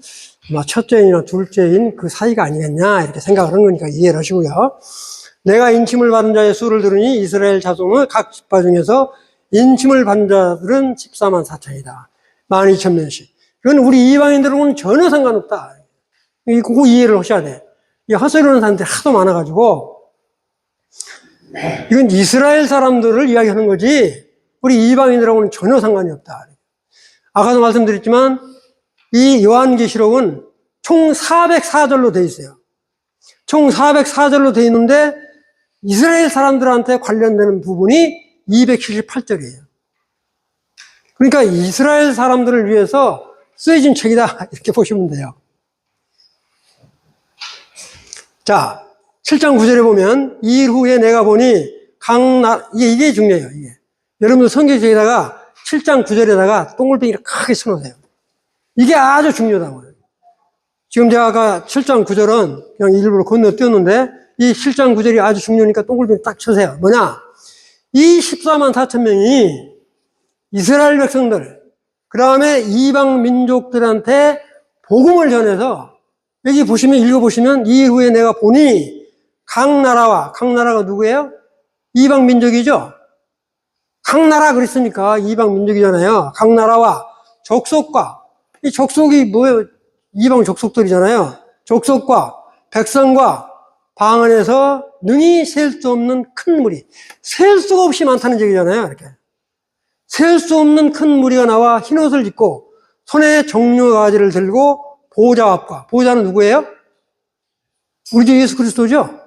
아마 첫째 인이나 둘째 인 그 사이가 아니겠냐 이렇게 생각을 한 거니까 이해를 하시고요. 내가 인침을 받은 자의 수를 들으니 이스라엘 자손의 각 지파 중에서 인침을 받은 자들은 14만 4천이다. 12,000명씩. 이건 우리 이방인들하고는 전혀 상관없다. 그거 이해를 하셔야 돼. 이 헛소리하는 사람들이 하도 많아가지고 이건 이스라엘 사람들을 이야기하는 거지 우리 이방인들하고는 전혀 상관이 없다. 아까도 말씀드렸지만 이 요한계시록은 총 404절로 되어 있어요. 총 404절로 되어 있는데 이스라엘 사람들한테 관련되는 부분이 278절이에요. 그러니까 이스라엘 사람들을 위해서 쓰여진 책이다 이렇게 보시면 돼요. 자, 7장 9절에 보면 이 일 후에 내가 보니 이게 중요해요. 이게 여러분들 성경책에다가 7장 9절에다가 동글뱅이를 크게 쳐놓으세요. 이게 아주 중요하다고요. 지금 제가 아까 7장 9절은 그냥 일부러 건너뛰었는데 이 7장 9절이 아주 중요하니까 동글뱅이 딱 쳐세요. 뭐냐? 이 14만 4천 명이 이스라엘 백성들, 그 다음에 이방 민족들한테 복음을 전해서 여기 보시면 읽어보시면 이 후에 내가 보니 각 나라가 누구예요? 이방 민족이죠? 각 나라 그랬으니까 이방 민족이잖아요. 각 나라와 족속과 이 족속이 뭐예요? 이방 족속들이잖아요. 족속과 백성과 방 안에서 능히 셀 수 없는 큰 무리. 셀 수가 없이 많다는 얘기잖아요. 이렇게. 셀 수 없는 큰 무리가 나와 흰 옷을 입고 손에 정류가지를 들고 보호자 앞과. 보호자는 누구예요? 우리 주 예수 그리스도죠?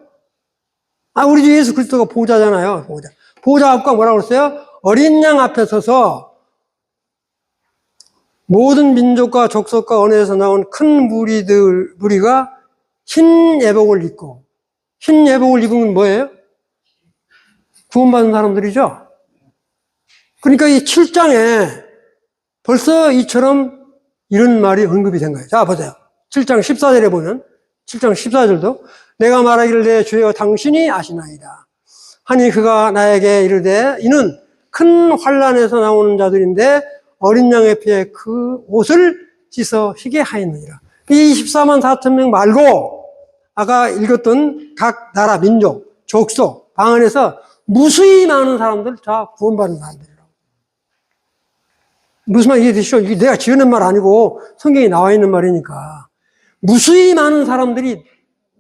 우리 주 예수 그리스도가 보호자잖아요. 보호자. 보호자 앞과 뭐라고 그랬어요? 어린 양 앞에 서서 모든 민족과 족속과 언어에서 나온 큰 무리가 흰 예복을 입고, 흰 예복을 입으면 뭐예요? 구원받은 사람들이죠? 그러니까 이 7장에 벌써 이처럼 이런 말이 언급이 된 거예요. 자, 보세요. 7장 14절에 보면, 7장 14절도 내가 말하기를 내 주여 당신이 아시나이다. 하니 그가 나에게 이르되 이는 큰 환란에서 나오는 자들인데 어린 양의 피에 그 옷을 씻어 희게 하였느니라. 이 14만 4천 명 말고 아까 읽었던 각 나라, 민족, 족속, 방언에서 무수히 많은 사람들 다 구원받는 사람들이라고. 무슨 말 이해되시죠? 이게 내가 지어낸 말 아니고 성경에 나와 있는 말이니까. 무수히 많은 사람들이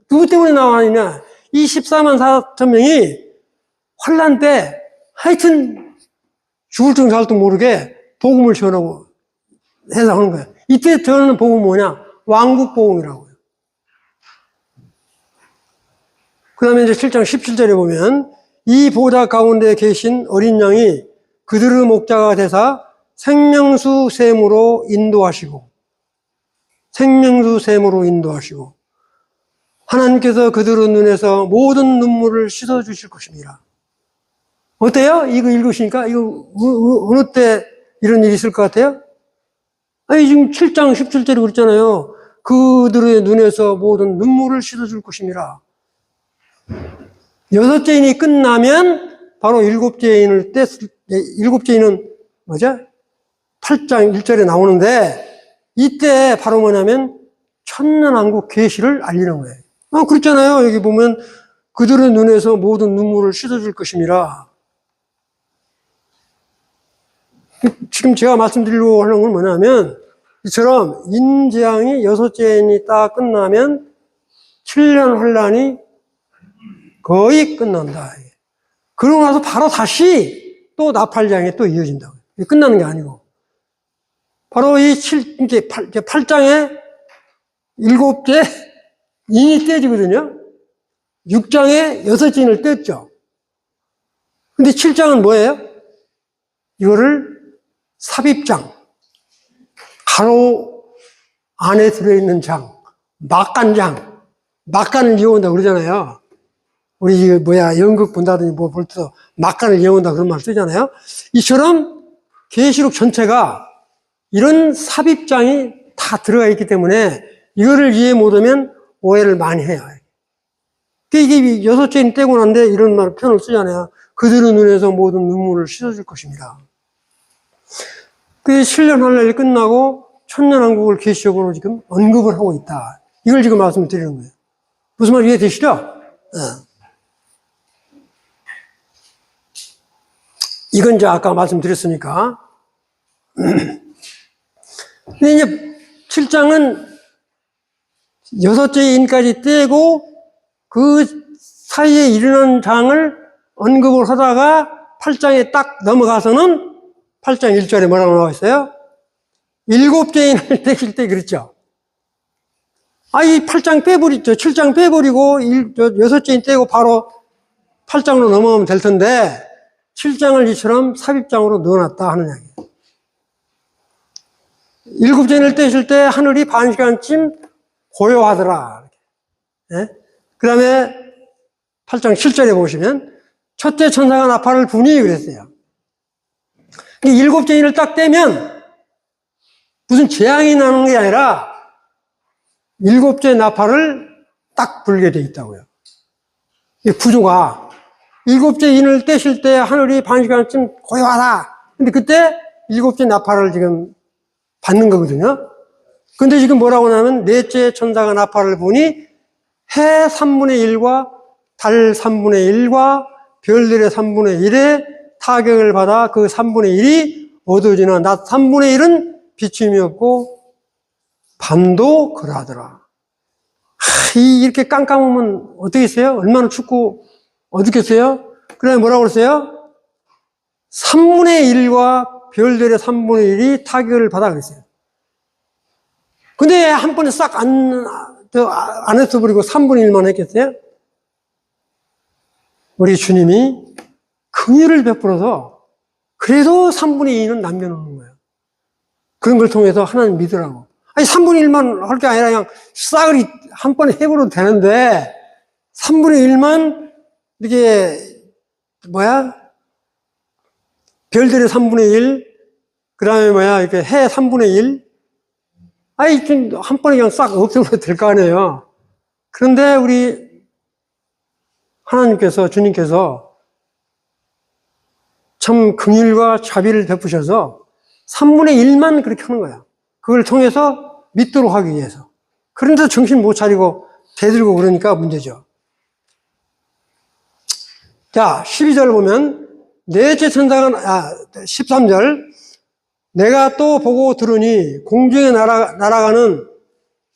누구 때문에 나왔느냐? 이 14만 4천 명이 환란 때 하여튼 죽을 둥 살 둥 모르게 복음을 전하고 해석하는 거예요. 이때 전하는 복음은 뭐냐? 왕국 복음이라고요. 그 다음에 이제 7장 17절에 보면 이 보좌 가운데 계신 어린 양이 그들의 목자가 되사 생명수 샘으로 인도하시고 하나님께서 그들의 눈에서 모든 눈물을 씻어주실 것입니다. 어때요? 이거 읽으시니까 이거 어느 때 이런 일이 있을 것 같아요? 아니 지금 7장 17절에 그랬잖아요. 그들의 눈에서 모든 눈물을 씻어줄 것입니다. 여섯째 인이 끝나면 바로 일곱째 인을 일곱째 인은 뭐죠? 8장 1절에 나오는데 이때 바로 뭐냐면 천년왕국 계시를 알리는 거예요. 그렇잖아요. 여기 보면 그들의 눈에서 모든 눈물을 씻어줄 것입니다. 지금 제가 말씀드리려고 하는 건 뭐냐면 이처럼 인재앙이 여섯째 인이 딱 끝나면 7년 환란이 거의 끝난다. 그러고 나서 바로 다시 또 나팔장에 또 이어진다고. 끝나는 게 아니고. 바로 이제 8장에 일곱째 인이 떼지거든요. 6장에 여섯째 인을 뗐죠. 근데 7장은 뭐예요? 이거를 삽입장, 가로 안에 들어있는 장, 막간장, 막간을 이용한다고 그러잖아요. 우리 연극 본다더니 볼 때도 막간을 이용한다 그런 말 쓰잖아요. 이처럼 계시록 전체가 이런 삽입장이 다 들어가 있기 때문에 이거를 이해 못하면 오해를 많이 해요. 이게 여섯째 인 떼고 난데 이런 표현을 쓰잖아요. 그들의 눈에서 모든 눈물을 씻어줄 것입니다. 그 7년 환란이 끝나고 천년왕국을 계시적으로 지금 언급을 하고 있다. 이걸 지금 말씀을 드리는 거예요. 무슨 말 이해되시죠? 네. 이건 이제 아까 말씀드렸으니까. 근데 이제 7장은 여섯째 인까지 떼고 그 사이에 일어난 장을 언급을 하다가 8장에 딱 넘어가서는 8장 1절에 뭐라고 나와 있어요? 일곱째 인을 떼실 때 그랬죠. 이 8장 빼버리죠. 7장 빼버리고 여섯째 인 떼고 바로 8장으로 넘어가면 될 텐데 7장을 이처럼 삽입장으로 넣어놨다 하는 이야기예요. 일곱째 인을 떼실 때 하늘이 반 시간쯤 고요하더라. 예? 그 다음에 8장 7절에 보시면 첫째 천사가 나팔을 부니 그랬어요. 일곱째 인을 딱 떼면 무슨 재앙이 나는 게 아니라 일곱째 나팔을 딱 불게 돼 있다고요. 이 구조가 일곱째 인을 떼실 때 하늘이 반 시간쯤 고요하다. 근데 그때 일곱째 나팔을 지금 받는 거거든요. 근데 지금 뭐라고 하냐면 넷째 천사가 나팔을 부니 해 3분의 1과 달 3분의 1과 별들의 3분의 1에 타격을 받아 그 3분의 1이 어두워지나 낮 3분의 1은 비침이 없고 밤도 그러하더라. 이렇게 깜깜하면 어떻겠어요? 얼마나 춥고 어둡겠어요? 그래 뭐라고 그랬어요? 3분의 1과 별들의 3분의 1이 타격을 받아 그랬어요. 근데 한 번에 싹 안 했어버리고 3분의 1만 했겠어요? 우리 주님이 긍휼을 베풀어서 그래도 3분의 2는 남겨놓는 거예요. 그런 걸 통해서 하나님 믿으라고. 3분의 1만 할 게 아니라 그냥 싸그리 한 번에 해버려도 되는데 3분의 1만 이렇게 별들의 3분의 1, 그 다음에 이렇게 해 3분의 1. 한 번에 그냥 싹 없애버려도 될 거 아니에요. 그런데 우리 하나님께서, 주님께서 참 긍휼과 자비를 베푸셔서 3분의 1만 그렇게 하는 거야. 그걸 통해서 믿도록 하기 위해서. 그런데 정신 못 차리고 대들고 그러니까 문제죠. 자, 12절 보면, 넷째 천사가, 13절, 내가 또 보고 들으니 공중에 날아가는,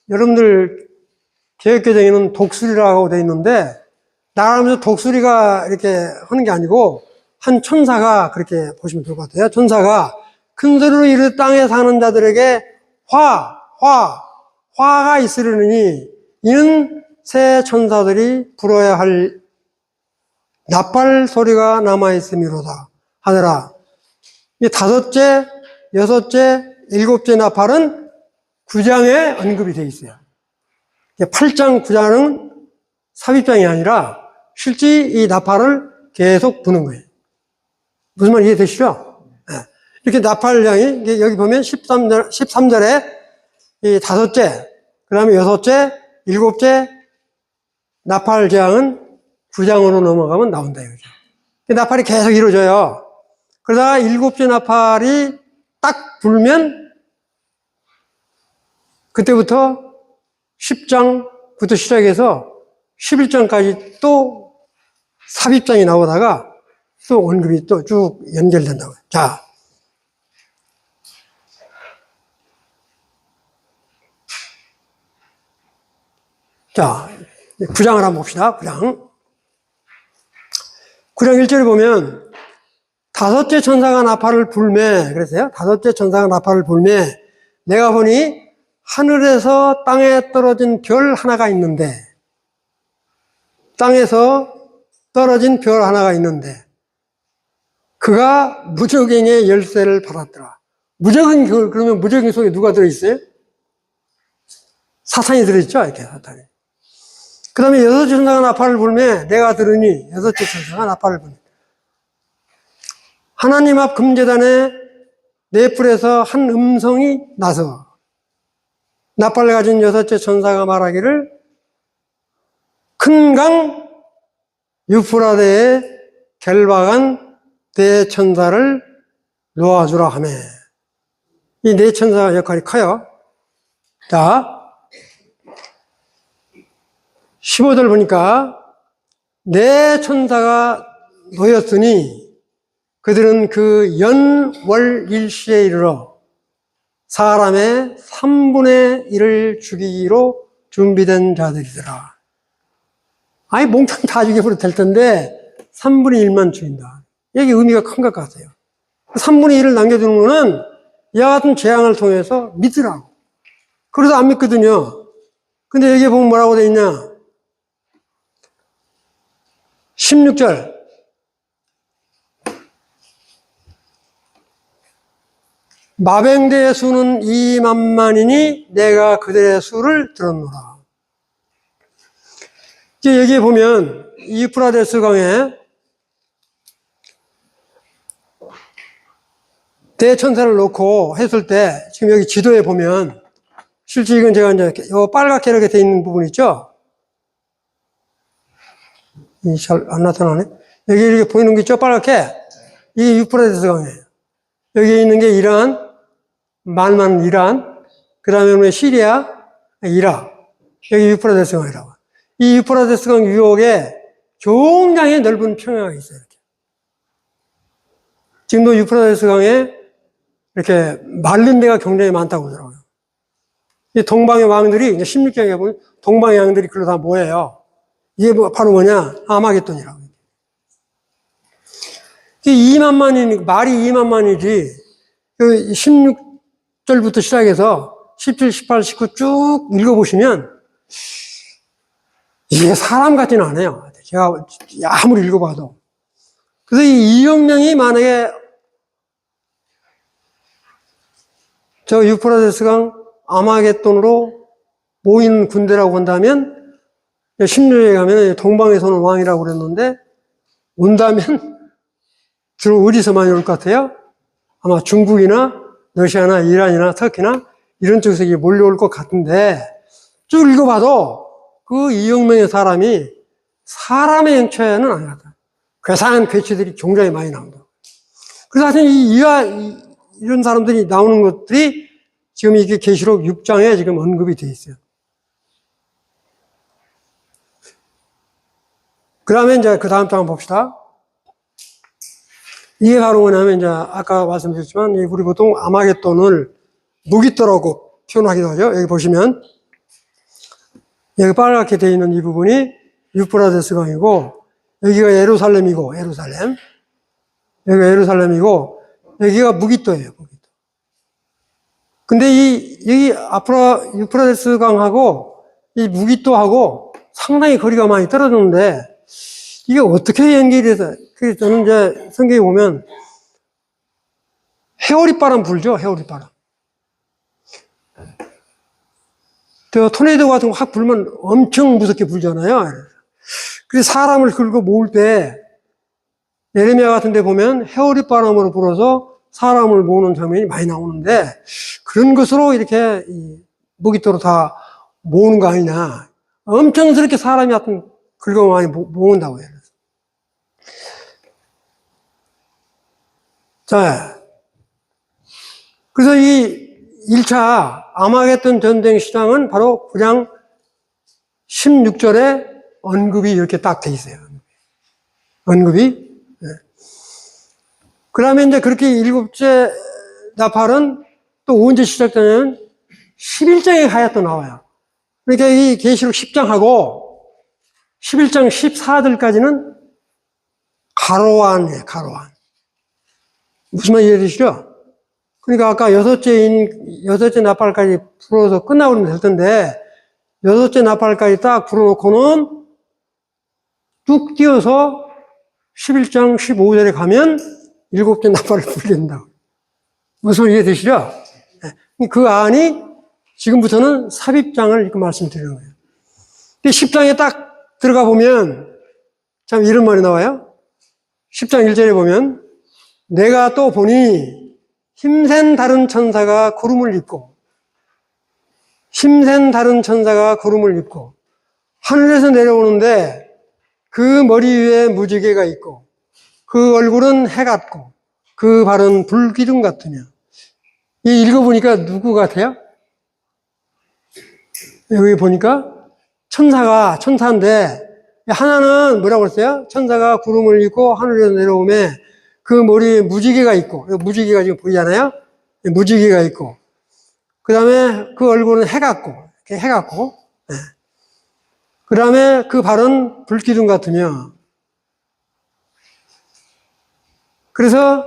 여러분들 개혁개정에는 독수리라고 되어 있는데, 날아가면서 독수리가 이렇게 하는 게 아니고, 한 천사가 그렇게 보시면 좋을 것 같아요. 천사가 큰 소리로 이르 땅에 사는 자들에게 화가 있으려니 이는 새 천사들이 불어야 할 나팔 소리가 남아있음이로다 하더라. 이 다섯째, 여섯째, 일곱째 나팔은 9장에 언급이 되어 있어요. 8장, 9장은 삽입장이 아니라 실제 이 나팔을 계속 부는 거예요. 무슨 말 이해되시죠? 네. 이렇게 나팔장이 여기 보면 13절에 이 다섯째, 그 다음에 여섯째, 일곱째 나팔 재앙은 9장으로 넘어가면 나온다 이거죠. 나팔이 계속 이루어져요. 그러다가 일곱째 나팔이 딱 불면 그때부터 10장부터 시작해서 11장까지 또 삽입장이 나오다가 또 언급이 또 쭉 연결된다고요. 자, 9장을 한번 봅시다. 9장 1절에 보면 다섯째 천사가 나팔을 불매 그랬어요. 다섯째 천사가 나팔을 불매 내가 보니 하늘에서 땅에 떨어진 별 하나가 있는데 땅에서 떨어진 별 하나가 있는데 그가 무적행의 열쇠를 받았더라. 무적행, 그러면 무적행 속에 누가 들어있어요? 사탄이 들어있죠? 이렇게 사탄이. 그 다음에 여섯째 천사가 나팔을 불매 내가 들으니 여섯째 천사가 나팔을 불매 하나님 앞 금제단에 네 뿔에서 한 음성이 나서 나팔을 가진 여섯째 천사가 말하기를 큰 강 유프라데에 결박한 네 천사를 놓아주라 하매 이 네 천사 역할이 커요. 자 15절 보니까 네 천사가 놓였으니 그들은 그 연월일시에 이르러 사람의 3분의 1을 죽이기로 준비된 자들이더라. 아니 몽땅 다 죽여버려도 될 텐데 3분의 1만 죽인다. 여기 의미가 큰 것 같아요. 3분의 1을 남겨두는 거는 이와 같은 재앙을 통해서 믿으라고. 그래서 안 믿거든요. 근데 여기에 보면 뭐라고 되어 있냐? 16절 마병대의 수는 2만만이니 내가 그들의 수를 들었노라. 이제 여기에 보면 이프라데스 강에 대천사를 놓고 했을 때 지금 여기 지도에 보면 실제 이건 제가 이제 빨갛게 이렇게 되어 있는 부분 있죠? 잘 안 나타나네. 여기 이렇게 보이는 게 있죠? 빨갛게. 이게 유프라데스 강이에요. 여기 있는 게 이란, 말만 이란, 그 다음에 시리아, 이라크. 여기 유프라데스 강이라고. 이 유프라데스 강 유역에 굉장히 넓은 평야가 있어요. 이렇게. 지금도 유프라데스 강에 이렇게 말린 데가 굉장히 많다고 그러더라고요. 이 동방의 왕들이, 이제 16장에 보면 동방의 왕들이 그러다 뭐예요? 이게 바로 뭐냐? 아마겟돈이라고. 이게 2만만이니까, 말이 2만만이지, 16절부터 시작해서 17, 18, 19 쭉 읽어보시면, 이게 사람 같지는 않아요. 제가 아무리 읽어봐도. 그래서 이 2억 명이 만약에 저 유프라데스 강 아마겟돈으로 모인 군대라고 한다면 16장에 가면 동방에서는 왕이라고 그랬는데 온다면 주로 어디서 많이 올 것 같아요? 아마 중국이나 러시아나 이란이나 터키나 이런 쪽에서 몰려올 것 같은데 쭉 읽어봐도 그 2억 명의 사람이 사람의 형체는 아니거든. 괴상한 괴치들이 굉장히 많이 나온다. 그래서 하여튼 이런 사람들이 나오는 것들이 지금 이게 계시록 6장에 지금 언급이 되어 있어요. 그 다음에 이제 그 다음 장 봅시다. 이게 바로 뭐냐면 이제 아까 말씀드렸지만 우리 보통 아마겟돈을 무기토라고 표현하기도 하죠. 여기 보시면 여기 빨갛게 되어 있는 이 부분이 유프라데스 강이고 여기가 예루살렘이고 여기가 예루살렘이고 여기가 무기토예요. 무기토. 근데 여기 유프라데스 강하고 이 무기토하고 상당히 거리가 많이 떨어졌는데 이게 어떻게 연결이 돼서 그래서 저는 이제 성경에 보면 해오리바람 불죠. 해오리바람. 토네이도 같은 거 확 불면 엄청 무섭게 불잖아요. 그래서 사람을 끌고 모을 때 예레미야 같은 데 보면 해오리바람으로 불어서 사람을 모으는 장면이 많이 나오는데 그런 것으로 이렇게 무기토로 다 모으는 거 아니냐. 엄청스럽게 사람이 하여튼 긁어 많이 모은다고 해요. 자, 그래서 이 1차 아마겟돈 전쟁 시장은 바로 그냥 16절에 언급이 이렇게 딱 돼 있어요. 언급이. 네. 그 다음에 이제 그렇게 일곱째 나팔은 또 언제 시작되냐면 11장에 가야 또 나와요. 그러니까 이 계시록 10장하고 11장 14절까지는 가로안이에요, 가로안. 무슨 말 이해되시죠? 그러니까 아까 여섯째 나팔까지 불어서 끝나버리면 될 텐데, 여섯째 나팔까지 딱 불어놓고는 뚝 뛰어서 11장 15절에 가면 일곱째 나팔을 불린다고. 무슨 말 이해되시죠? 그 안이 지금부터는 삽입장을 이렇게 말씀드리는 거예요. 10장에 딱 들어가 보면 참 이런 말이 나와요. 10장 1절에 보면 내가 또 보니 힘센 다른 천사가 구름을 입고 하늘에서 내려오는데 그 머리 위에 무지개가 있고 그 얼굴은 해 같고 그 발은 불기둥 같으며 이 읽어보니까 누구 같아요? 여기 보니까 천사인데 하나는 뭐라고 했어요? 천사가 구름을 입고 하늘에서 내려오면 그 머리에 무지개가 있고 무지개가 지금 보이잖아요? 무지개가 있고 그 다음에 그 얼굴은 해 같고 네. 그 다음에 그 발은 불기둥 같으며 그래서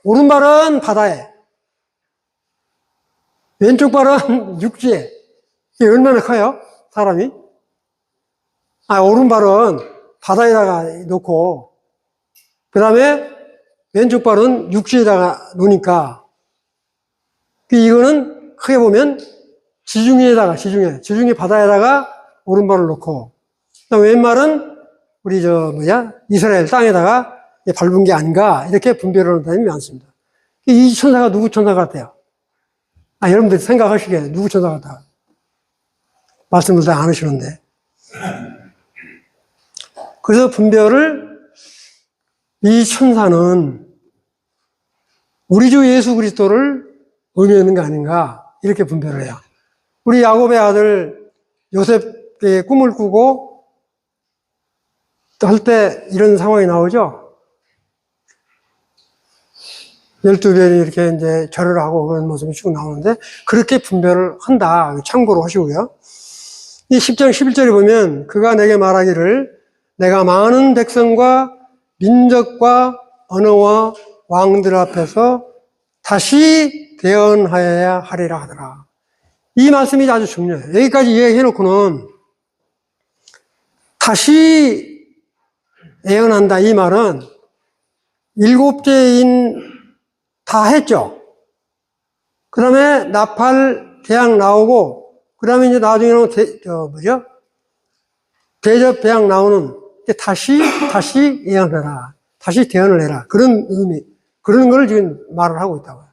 오른발은 바다에 왼쪽 발은 육지에 이게 얼마나 커요? 사람이? 오른발은 바다에다가 놓고 그 다음에 왼쪽 발은 육지에다가 놓으니까 이거는 크게 보면 지중해 바다에다가 오른발을 놓고 그다음에 왼발은 우리 이스라엘 땅에다가 밟은 게 아닌가 이렇게 분별을 하는 사람이 많습니다. 이 천사가 누구 천사 같아요? 여러분들 생각하시기에 누구 천사 같아? 말씀을 다 안 하시는데. 그래서 분별을 이 천사는 우리 주 예수 그리스도를 의미하는 거 아닌가 이렇게 분별을 해요. 우리 야곱의 아들 요셉의 꿈을 꾸고 할 때 이런 상황이 나오죠. 12별이 이렇게 이제 절을 하고 그런 모습이 쭉 나오는데 그렇게 분별을 한다. 참고로 하시고요. 이 10장 11절에 보면 그가 내게 말하기를 내가 많은 백성과 민족과 언어와 왕들 앞에서 다시 대언하여야 하리라 하더라. 이 말씀이 아주 중요해요. 여기까지 이야기해놓고는 다시 예언한다 이 말은 일곱째인 다 했죠. 그 다음에 나팔 대학 나오고 그 다음에 이제 나중에는 대접 대학 나오는 다시 예언해라. 다시 대언을 해라. 그런 의미, 그런 걸 지금 말을 하고 있다고요.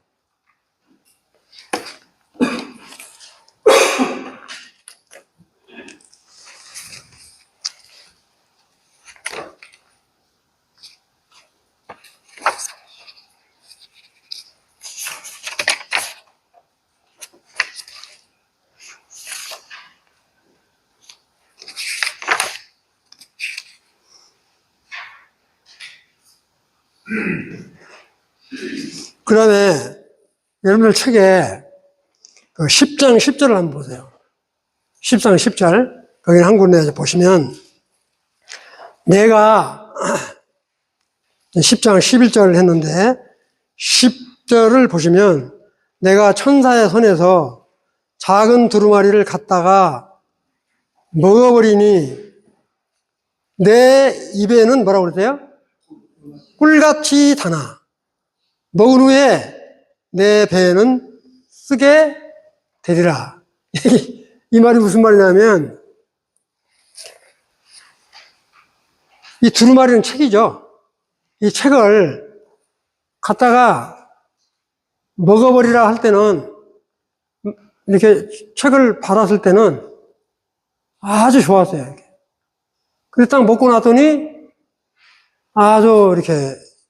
그 다음에 여러분들 책에 그 10장 10절을 한번 보세요. 10장 10절. 거기는 한 군데 보시면 내가 10장 11절을 했는데 10절을 보시면 내가 천사의 손에서 작은 두루마리를 갖다가 먹어버리니 내 입에는 뭐라고 그러세요? 꿀같이 다나. 먹은 후에 내 배에는 쓰게 되리라. 이 말이 무슨 말이냐면 이 두루마리는 책이죠. 이 책을 갖다가 먹어버리라 할 때는 이렇게 책을 받았을 때는 아주 좋았어요. 근데 딱 먹고 나더니 아주 이렇게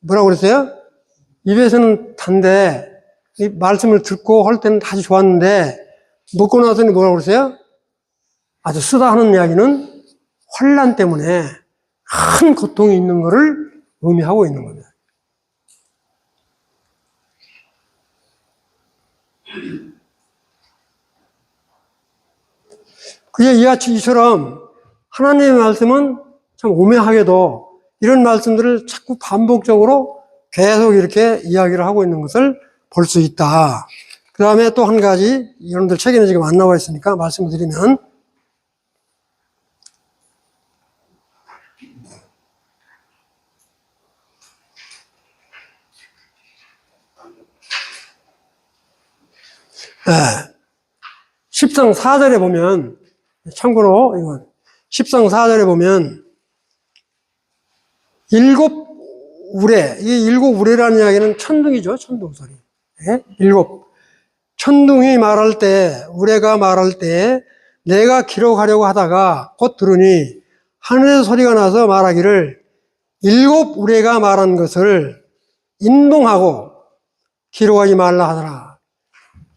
뭐라고 그랬어요? 입에서는 단데 이 말씀을 듣고 할 때는 아주 좋았는데 먹고 나더니 뭐라고 그랬어요? 아주 쓰다 하는 이야기는 환난 때문에 큰 고통이 있는 것을 의미하고 있는 겁니다. 그게 이처럼 하나님의 말씀은 참 오묘하게도 이런 말씀들을 자꾸 반복적으로 계속 이렇게 이야기를 하고 있는 것을 볼 수 있다. 그 다음에 또 한 가지, 여러분들 책에는 지금 안 나와 있으니까 말씀을 드리면, 네. 10장 4절에 보면, 참고로, 이건, 10장 4절에 보면, 일곱 우레, 이 일곱 우레라는 이야기는 천둥이죠, 천둥 소리. 네? 일곱. 천둥이 말할 때, 우레가 말할 때, 내가 기록하려고 하다가 곧 들으니, 하늘에서 소리가 나서 말하기를, 일곱 우레가 말한 것을 인봉하고 기록하지 말라 하더라.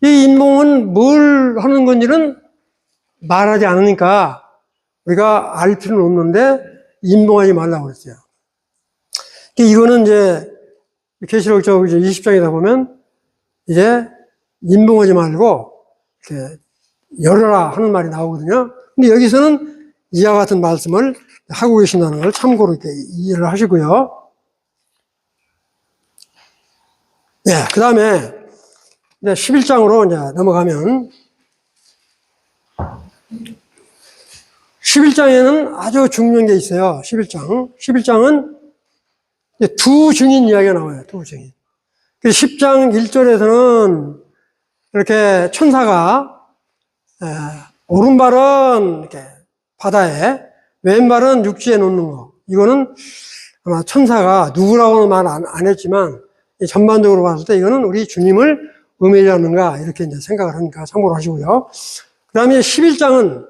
이 인봉은 뭘 하는 건지는 말하지 않으니까 우리가 알 필요는 없는데 인봉하지 말라고 그랬어요. 이거는 이제 계시록 저 20장에다 보면 이제 인봉하지 말고 이렇게 열어라 하는 말이 나오거든요. 근데 여기서는 이와 같은 말씀을 하고 계신다는 걸 참고로 이렇게 이해를 하시고요. 네, 그 다음에 이제 11장으로 이제 넘어가면 11장에는 아주 중요한 게 있어요. 11장. 11장은 두 증인 이야기가 나와요. 두 증인. 10장 1절에서는 이렇게 천사가 오른발은 이렇게 바다에 왼발은 육지에 놓는 거. 이거는 아마 천사가 누구라고는 말 안 했지만 전반적으로 봤을 때 이거는 우리 주님을 의미하는가 이렇게 이제 생각을 하니까 참고로 하시고요. 그 다음에 11장은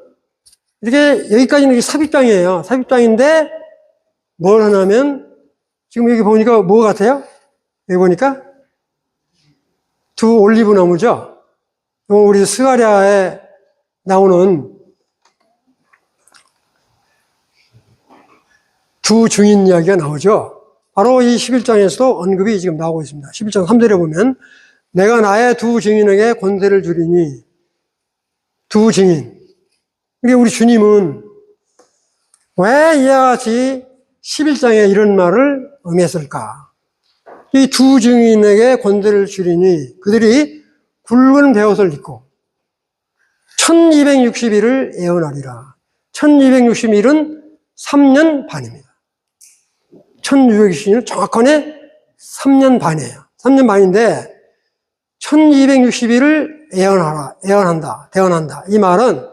이렇게 여기까지는 삽입장이에요. 삽입장인데 뭘 하냐면 지금 여기 보니까 뭐 같아요? 여기 보니까 두 올리브 나무죠. 우리 스가랴에 나오는 두 증인 이야기가 나오죠. 바로 이 11장에서도 언급이 지금 나오고 있습니다. 11장 3절에 보면 내가 나의 두 증인에게 권세를 주리니 두 증인. 이게 우리 주님은 왜 이와 같이 11장에 이런 말을 응했을까? 이 두 증인에게 권세를 주리니 그들이 굵은 베옷을 입고 1260일을 예언하리라. 1260일은 3년 반입니다. 1260일은 정확하게 3년 반이에요. 3년 반인데 1260일을 대언한다. 이 말은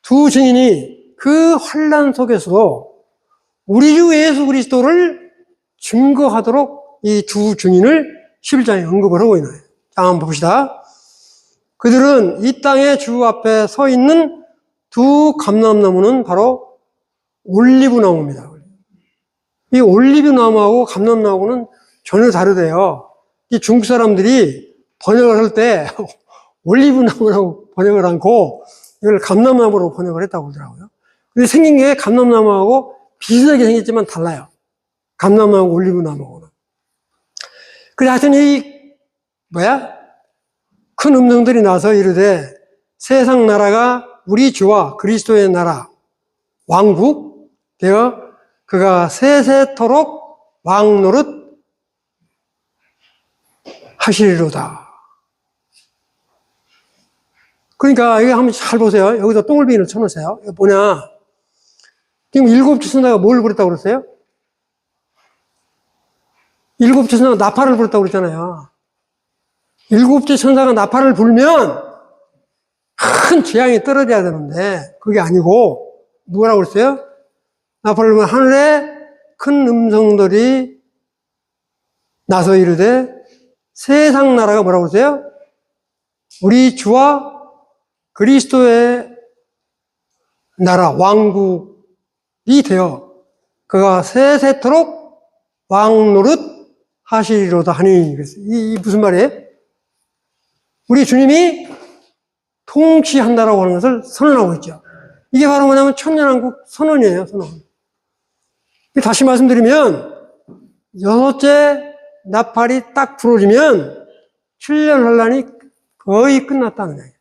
두 증인이 그 환난 속에서도 우리 주 예수 그리스도를 증거하도록 이 두 증인을 11장에 언급을 하고 있는 거예요. 자, 한번 봅시다. 그들은 이 땅의 주 앞에 서 있는 두 감람나무는 바로 올리브 나무입니다. 이 올리브 나무하고 감람나무는 전혀 다르대요. 이 중국 사람들이 번역을 할 때 올리브 나무라고 번역을 않고 이걸 감람나무로 번역을 했다고 그러더라고요. 근데 생긴 게 감람나무하고 비슷하게 생겼지만 달라요. 감람나무하고 올리브 나무하고는. 그래, 하여튼 큰 음성들이 나서 이르되 세상 나라가 우리 주와 그리스도의 나라, 왕국 되어 그가 세세토록 왕 노릇 하시리로다. 그러니까 이거 한번 잘 보세요. 여기다 똥을비인을 쳐놓으세요. 이거 뭐냐? 지금 일곱 지선자가 뭘 부렸다고 그랬어요? 일곱 지선자가 나팔을 불었다고 그랬잖아요. 일곱째 천사가 나팔을 불면 큰 재앙이 떨어져야 되는데 그게 아니고 뭐라고 그랬어요? 나팔을 불면 하늘에 큰 음성들이 나서 이르되 세상 나라가 뭐라고 그랬어요? 우리 주와 그리스도의 나라 왕국이 되어 그가 세세토록 왕 노릇 하시리로다 하니. 이 무슨 말이에요? 우리 주님이 통치한다라고 하는 것을 선언하고 있죠. 이게 바로 뭐냐면 천년왕국 선언이에요, 선언. 다시 말씀드리면, 여섯째 나팔이 딱 부러지면 7년 환란이 거의 끝났다는 거예요.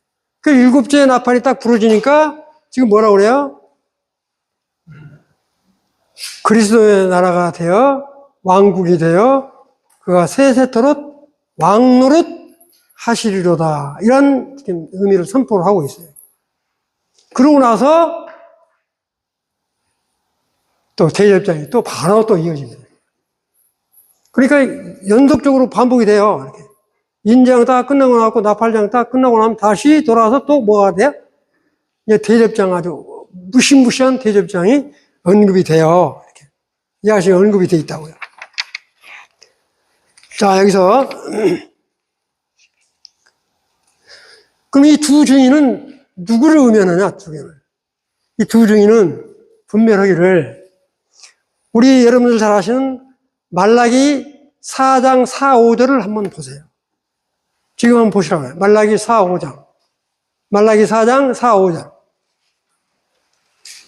그 일곱째 나팔이 딱 부러지니까 지금 뭐라고 그래요? 그리스도의 나라가 되어 왕국이 되어 그가 세세토록 왕노릇 하시리로다. 이런 의미를 선포를 하고 있어요. 그러고 나서 또 대접장이 또 바로 또 이어집니다. 그러니까 연속적으로 반복이 돼요. 이렇게. 인장 다 끝나고 나고 나팔장 다 끝나고 나면 다시 돌아와서 또 뭐가 돼요? 이제 대접장 아주 무시무시한 대접장이 언급이 돼요. 이렇게. 이 아시에 언급이 돼 있다고요. 자, 여기서 그럼 이 두 증인은 누구를 의미하느냐, 두 개를. 이 두 증인은 분별하기를 우리 여러분들 잘 아시는 말라기 4장 4, 5절을 한번 보세요. 지금 한번 보시라고요. 말라기 4, 5장. 말라기 4장 4, 5절.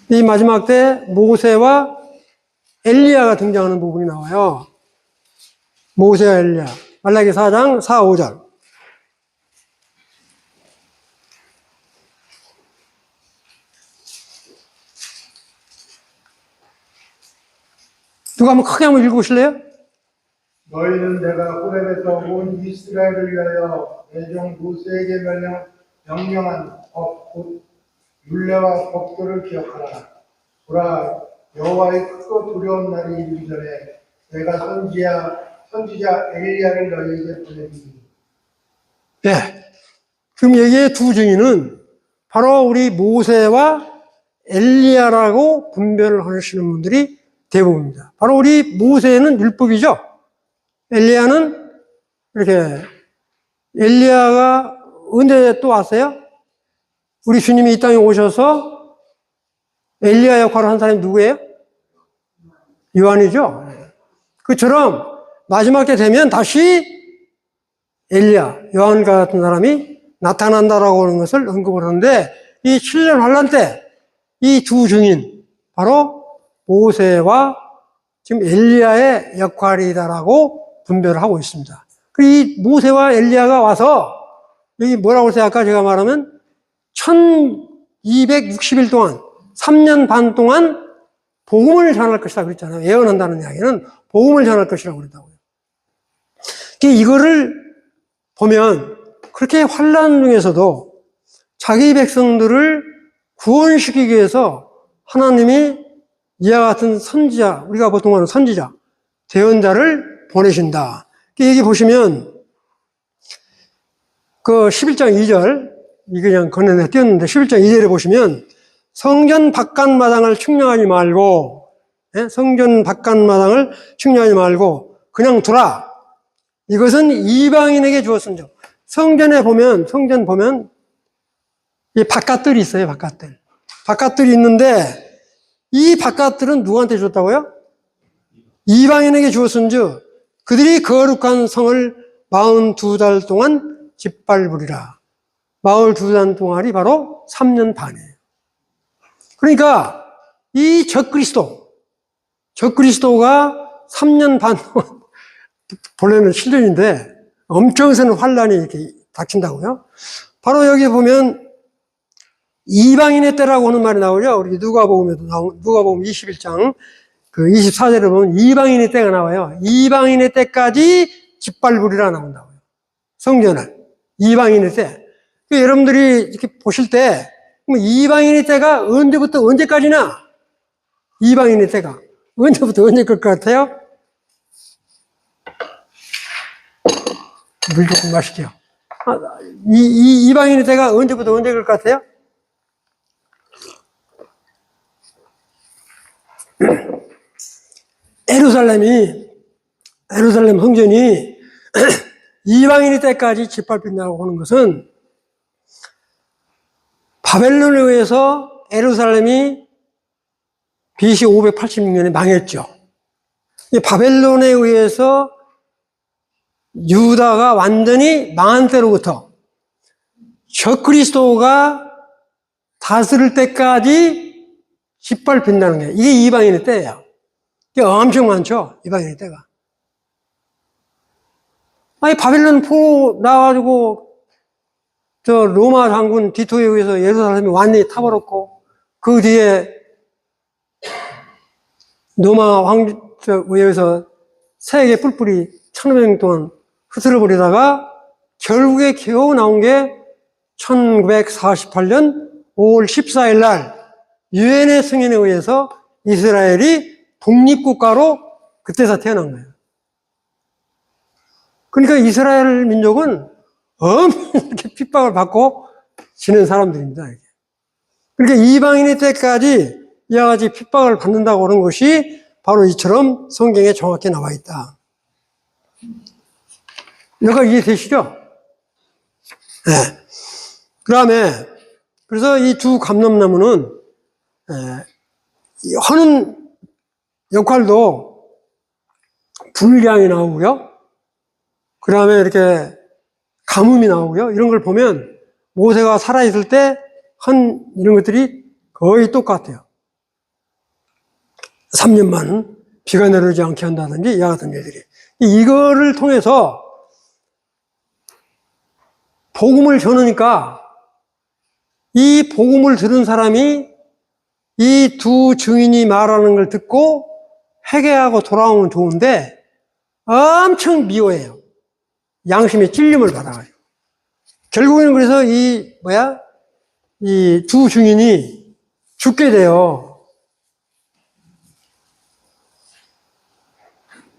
이 마지막 때 모세와 엘리야가 등장하는 부분이 나와요. 모세와 엘리야. 말라기 4장 4, 5절. 누가 한번 크게 한번 읽어보실래요? 너희는 내가 호렙에서 온 이스라엘을 위하여 내 종 모세에게 명령한 법, 곧 율례와 법도를 기억하라. 보라, 여호와의 크고 두려운 날이 이르기 전에 내가 선지자 엘리야를 너희에게 보내주니. 네. 지금 여기에 두 증인은 바로 우리 모세와 엘리야라고 분별을 하시는 분들이 대부분입니다. 바로 우리 모세는 율법이죠. 엘리야는 이렇게, 엘리야가 언제 또 왔어요? 우리 주님이 이 땅에 오셔서 엘리야 역할을 한 사람이 누구예요? 요한이죠. 그처럼 마지막 때 되면 다시 엘리야, 요한 같은 사람이 나타난다라고 하는 것을 언급을 하는데 이 7년 환란 때 이 두 증인, 바로 모세와 지금 엘리야의 역할이다라고 분별을 하고 있습니다. 이 모세와 엘리야가 와서 여기 뭐라고 했어요? 아까 제가 말하면 1260일 동안 3년 반 동안 복음을 전할 것이다 그랬잖아요. 예언한다는 이야기는 복음을 전할 것이라고 그랬다고요. 이거를 보면 그렇게 환란 중에서도 자기 백성들을 구원시키기 위해서 하나님이 이와 같은 선지자, 우리가 보통 하는 선지자, 대언자를 보내신다. 여기 보시면 그 11장 2절, 이게 그냥 건너에 띄었는데 11장 2절에 보시면 성전 바깥마당을 측량하지 말고, 성전 바깥마당을 측량하지 말고 그냥 두라. 이것은 이방인에게 주었습니다. 성전 보면 이 바깥들이 있어요, 바깥들. 바깥들이 있는데 이 바깥들은 누구한테 줬다고요? 이방인에게 주었은즉 그들이 거룩한 성을 42달 동안 짓밟으리라. 42달 동안이 바로 3년 반이에요. 그러니까 이 적그리스도가 3년 반 동안 본래는 7년인데 엄청 큰 환란이 이렇게 닥친다고요. 바로 여기 보면 이방인의 때라고 하는 말이 나오죠. 우리 누가복음에도 누가복음 21장 그 24절에 보면 이방인의 때가 나와요. 이방인의 때까지 짓밟으리라 나온다고요. 성전을. 이방인의 때. 여러분들이 이렇게 보실 때 이방인의 때가 언제부터 언제까지나 이방인의 때가 언제부터 언제 것 같아요? 물 조금 마실게요. 이방인의 때가 언제부터 언제 것 같아요? 에루살렘 성전이 이방인의 때까지 짓밟힌다고 하는 것은 바벨론에 의해서 에루살렘이 BC 586년에 망했죠. 이 바벨론에 의해서 유다가 완전히 망한 때로부터 적그리스도가 다스릴 때까지 짓밟힌다는 게 이게 이방인의 때예요. 이게 엄청 많죠. 이방인의 때가. 아니 바벨론 포로 나와가지고 저 로마 장군 디토에 의해서 예루살렘이 완전히 타버렸고 그 뒤에 로마 왕조에 의해서 세계 뿔뿔이 1500년 동안 흐트러버리다가 결국에 겨우 나온 게 1948년 5월 14일 날 유엔의 승인에 의해서 이스라엘이 독립국가로 그때서 태어난 거예요. 그러니까 이스라엘 민족은 엄청 이렇게 핍박을 받고 지낸 사람들입니다. 그러니까 이방인의 때까지 이와 같이 핍박을 받는다고 하는 것이 바로 이처럼 성경에 정확히 나와 있다. 여기가 이해되시죠? 네. 그 다음에, 그래서 이 두 감람나무는, 하는 역할도 불량이 나오고요. 그 다음에 이렇게 가뭄이 나오고요. 이런 걸 보면 모세가 살아있을 때 한 이런 것들이 거의 똑같아요. 3년만 비가 내리지 않게 한다든지 이와 같은 일들이. 이거를 통해서 복음을 전하니까 이 복음을 들은 사람이 이 두 증인이 말하는 걸 듣고 회개하고 돌아오면 좋은데 엄청 미워해요. 양심의 찔림을 받아가지고. 결국에는 그래서 이 두 증인이 죽게 돼요.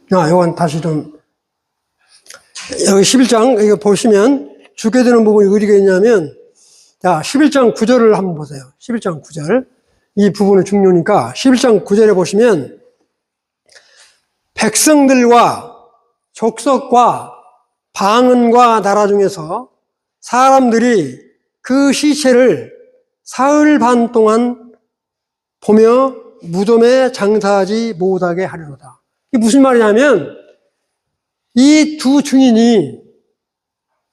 이건 다시 좀, 여기 11장, 이거 보시면 죽게 되는 부분이 어디가 있냐면, 자, 11장 9절을 한번 보세요. 11장 9절. 이 부분은 중요하니까, 11장 9절에 보시면, 백성들과 족속과 방언과 나라 중에서 사람들이 그 시체를 사흘 반 동안 보며 무덤에 장사하지 못하게 하리로다. 이게 무슨 말이냐면 이 두 증인이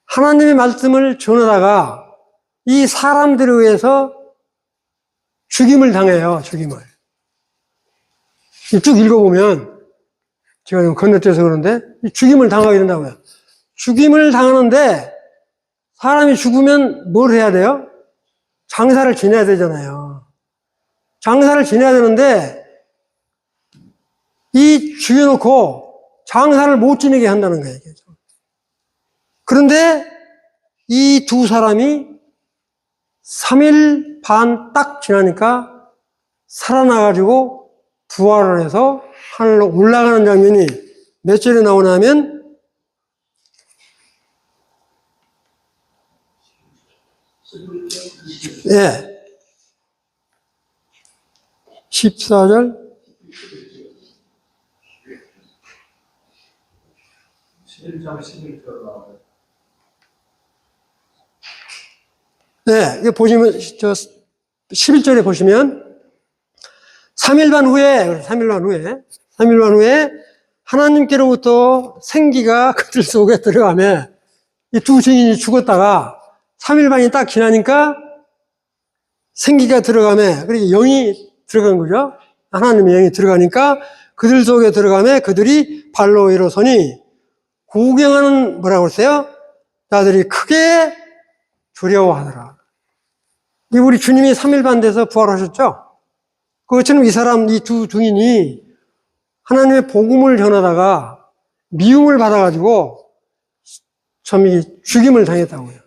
하나님의 말씀을 전하다가 이 사람들에 의해서 죽임을 당해요. 죽임을. 쭉 읽어보면 제가 좀 건너뛰어서 그런데 죽임을 당하게 된다고요. 죽임을 당하는데 사람이 죽으면 뭘 해야 돼요? 장사를 지내야 되잖아요. 장사를 지내야 되는데 이 죽여놓고 장사를 못 지내게 한다는 거예요. 그런데 이 두 사람이 3일 반 딱 지나니까 살아나가지고 부활을 해서 하늘로 올라가는 장면이 몇 절에 나오냐면 예. 14절 11장 11절 나와요. 네, 이거 보시면, 11절에 보시면, 3일 반 후에, 하나님께로부터 생기가 그들 속에 들어가며, 이 두 증인이 죽었다가, 3일 반이 딱 지나니까, 생기가 들어가며, 그러니까 영이 들어간 거죠. 하나님의 영이 들어가니까, 그들 속에 들어가며, 그들이 발로 일어서니, 구경하는 뭐라고 했어요? 자들이 크게 두려워하더라. 이 우리 주님이 3일 반대에서 부활하셨죠? 그것처럼 이 사람, 이 두 증인이 하나님의 복음을 전하다가 미움을 받아가지고 참 죽임을 당했다고요.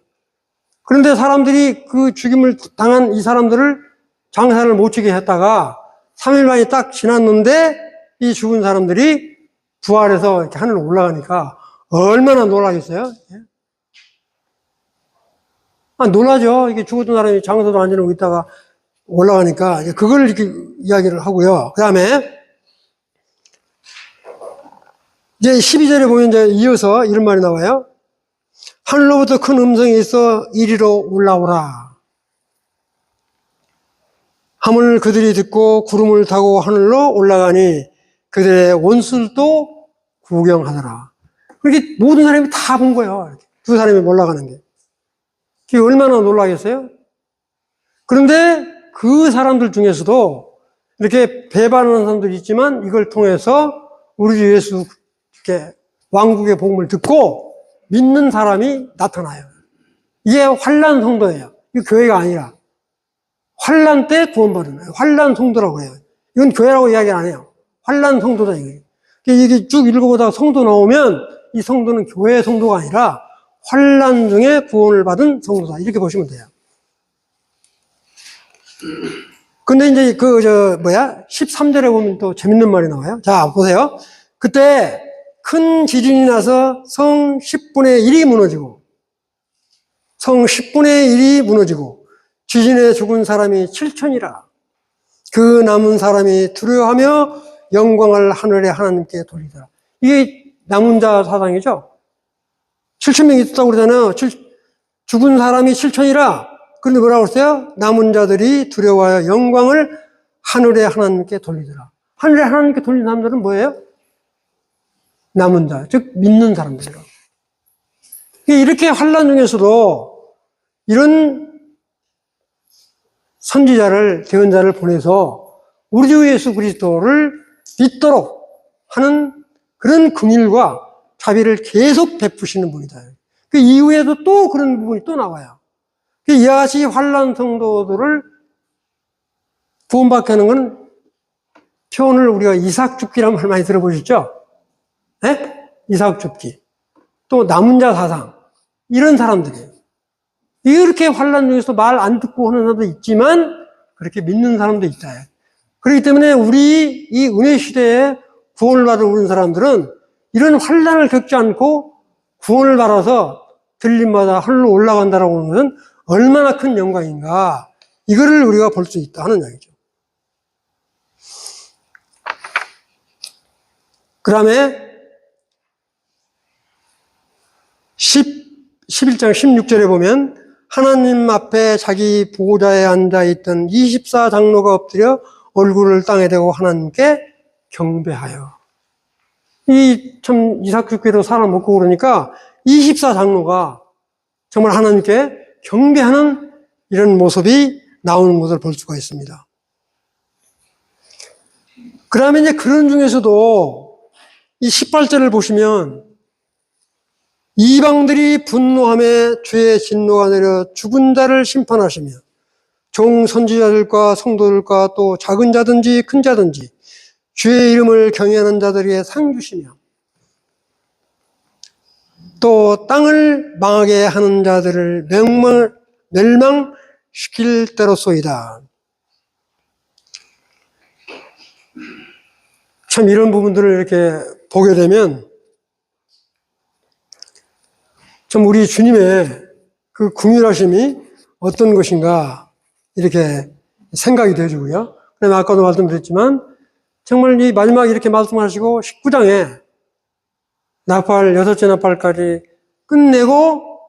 그런데 사람들이 그 죽임을 당한 이 사람들을 장사를 못 치게 했다가 3일 만이 딱 지났는데 이 죽은 사람들이 부활해서 이렇게 하늘로 올라가니까 얼마나 놀라겠어요? 놀라죠. 이게 죽었던 사람이 장사도 안 지내고 있다가 올라가니까 그걸 이렇게 이야기를 하고요. 그 다음에 이제 12절에 보면 이제 이어서 이런 말이 나와요. 하늘로부터 큰 음성이 있어 이리로 올라오라. 하물 그들이 듣고 구름을 타고 하늘로 올라가니 그들의 원수들도 구경하더라. 그렇게 모든 사람이 다 본 거예요. 이렇게. 두 사람이 올라가는 게. 그게 얼마나 놀라겠어요? 그런데 그 사람들 중에서도 이렇게 배반하는 사람들이 있지만 이걸 통해서 우리 주 예수 이렇게 왕국의 복음을 듣고 믿는 사람이 나타나요. 이게 환난 성도예요. 이거 교회가 아니라 환난 때 구원받은 거예요. 환난 성도라고 해요. 이건 교회라고 이야기 안 해요. 환난 성도다 이거예요. 이게 쭉 읽어보다가 성도 나오면 이 성도는 교회 성도가 아니라 환난 중에 구원을 받은 성도다 이렇게 보시면 돼요. 근데 이제 13절에 보면 또 재밌는 말이 나와요. 자, 보세요. 그때 큰 지진이 나서 성 10분의 1이 무너지고, 성 10분의 1이 무너지고, 지진에 죽은 사람이 7천이라. 그 남은 사람이 두려워하며 영광을 하늘의 하나님께 돌리더라. 이게 남은 자 사상이죠? 7천명이 있었다고 그러잖아요. 죽은 사람이 7천이라. 그런데 뭐라고 했어요? 남은 자들이 두려워하여 영광을 하늘의 하나님께 돌리더라. 하늘의 하나님께 돌린 사람들은 뭐예요? 남은 자, 즉 믿는 사람들이라고. 이렇게 환난 중에서도 이런 선지자를, 대언자를 보내서 우리 주 예수 그리스도를 믿도록 하는 그런 긍휼과 자비를 계속 베푸시는 분이다. 그 이후에도 또 그런 부분이 또 나와요. 이와 같이 환난 성도들을 구원받게 하는 건 표현을 우리가 이삭 줍기라는 말 많이 들어보셨죠? 네? 이삭 줍기. 또 남은 자 사상. 이런 사람들이에요. 이렇게 환난 중에서 말 안 듣고 하는 사람도 있지만 그렇게 믿는 사람도 있다. 그렇기 때문에 우리 이 은혜 시대에 구원을 받은 우리 사람들은 이런 환난을 겪지 않고 구원을 받아서 들림마다 하늘로 올라간다라고 하는 것은 얼마나 큰 영광인가. 이거를 우리가 볼 수 있다 하는 이야기죠. 그 다음에 11장 16절에 보면 하나님 앞에 자기 보호자에 앉아있던 24장로가 엎드려 얼굴을 땅에 대고 하나님께 경배하여. 참 이삭죽기로 사람 먹고 그러니까 24장로가 정말 하나님께 경배하는 이런 모습이 나오는 것을 볼 수가 있습니다. 그 다음에 이제 그런 중에서도 이 18절을 보시면 이방들이 분노함에 주의 진노가 내려 죽은 자를 심판하시며 종 선지자들과 성도들과 또 작은 자든지 큰 자든지 주의 이름을 경외하는 자들에게 상 주시며 또 땅을 망하게 하는 자들을 멸망시킬 때로소이다. 참 이런 부분들을 이렇게 보게 되면 참 우리 주님의 그 긍휼하심이 어떤 것인가 이렇게 생각이 되어지고요. 그다음에 아까도 말씀드렸지만 정말 이 마지막 이렇게 말씀하시고 19장에 나팔 6째 나팔까지 끝내고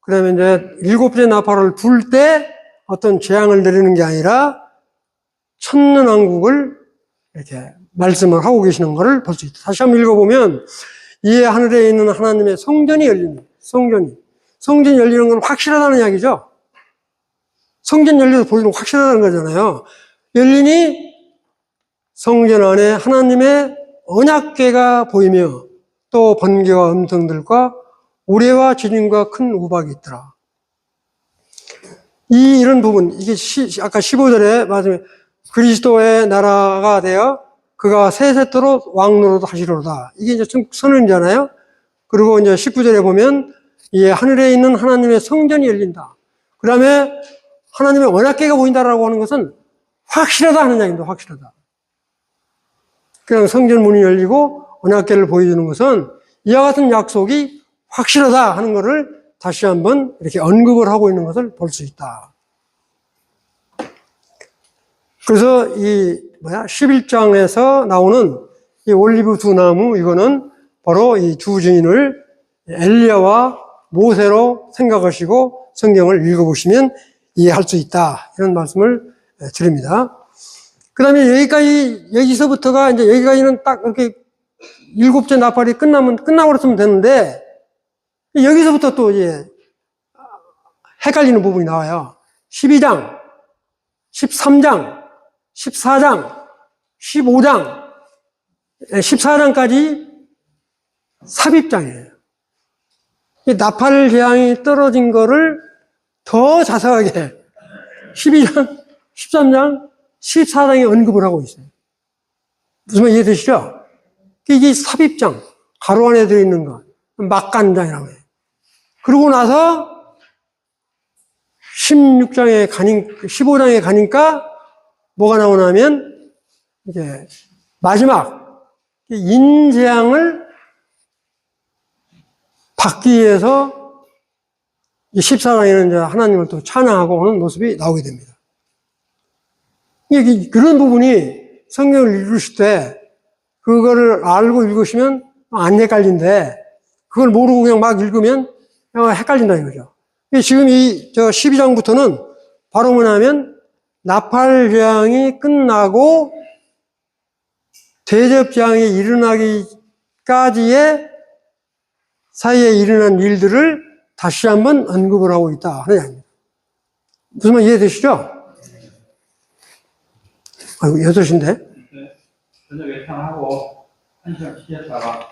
그다음에 이제 7째 나팔을 불 때 어떤 재앙을 내리는 게 아니라 천년왕국을 이렇게 말씀을 하고 계시는 것을 볼 수 있다. 다시 한번 읽어보면 이 하늘에 있는 하나님의 성전이 열립니다. 성전이 열리는 건 확실하다는 이야기죠. 성전 열려서 보이는 건 확실하다는 거잖아요. 열리니 성전 안에 하나님의 언약궤가 보이며 또 번개와 음성들과 우레와 지진과 큰 우박이 있더라. 이런 부분, 이게 아까 15절에 말씀에 그리스도의 나라가 되어 그가 세세토록 왕노릇 하시리로다. 이게 이제 선언이잖아요. 그리고 이제 19절에 보면 이 하늘에 있는 하나님의 성전이 열린다. 그 다음에 하나님의 언약궤가 보인다라고 하는 것은 확실하다 하는 이야기입니다. 확실하다. 그냥 성전 문이 열리고 언약궤를 보여주는 것은 이와 같은 약속이 확실하다 하는 것을 다시 한번 이렇게 언급을 하고 있는 것을 볼 수 있다. 그래서 11장에서 나오는 이 올리브 두 나무, 이거는 바로 이 두 증인을 엘리야와 모세로 생각하시고 성경을 읽어보시면 이해할 수 있다. 이런 말씀을 드립니다. 그 다음에 여기서부터가 이제 여기까지는 딱 이렇게 7째 나팔이 끝나고 그랬으면 되는데, 여기서부터 또 이제 헷갈리는 부분이 나와요. 12장, 13장, 14장, 15장, 14장까지 삽입장이에요. 이 나팔 재앙이 떨어진 거를 더 자세하게 12장, 13장, 14장에 언급을 하고 있어요. 무슨 말 이해되시죠? 이게 삽입장, 가로 안에 들어있는 거, 막간장이라고 해요. 그러고 나서 15장에 가니까 뭐가 나오냐면, 이제 마지막, 인재앙을 받기 위해서 14장에는 이제 하나님을 또 찬양하고 오는 모습이 나오게 됩니다. 그런 부분이 성경을 읽으실 때 그거를 알고 읽으시면 안 헷갈린데 그걸 모르고 그냥 막 읽으면 헷갈린다 이거죠. 지금 12장부터는 바로 뭐냐면 나팔 재앙이 끝나고 대접 재앙이 일어나기까지의 사이에 일어난 일들을 다시 한번 언급을 하고 있다 하는 이야기입니다. 무슨 말 이해되시죠? 아이고, 8시인데? 저녁 예상하고 1시간 쉬었다가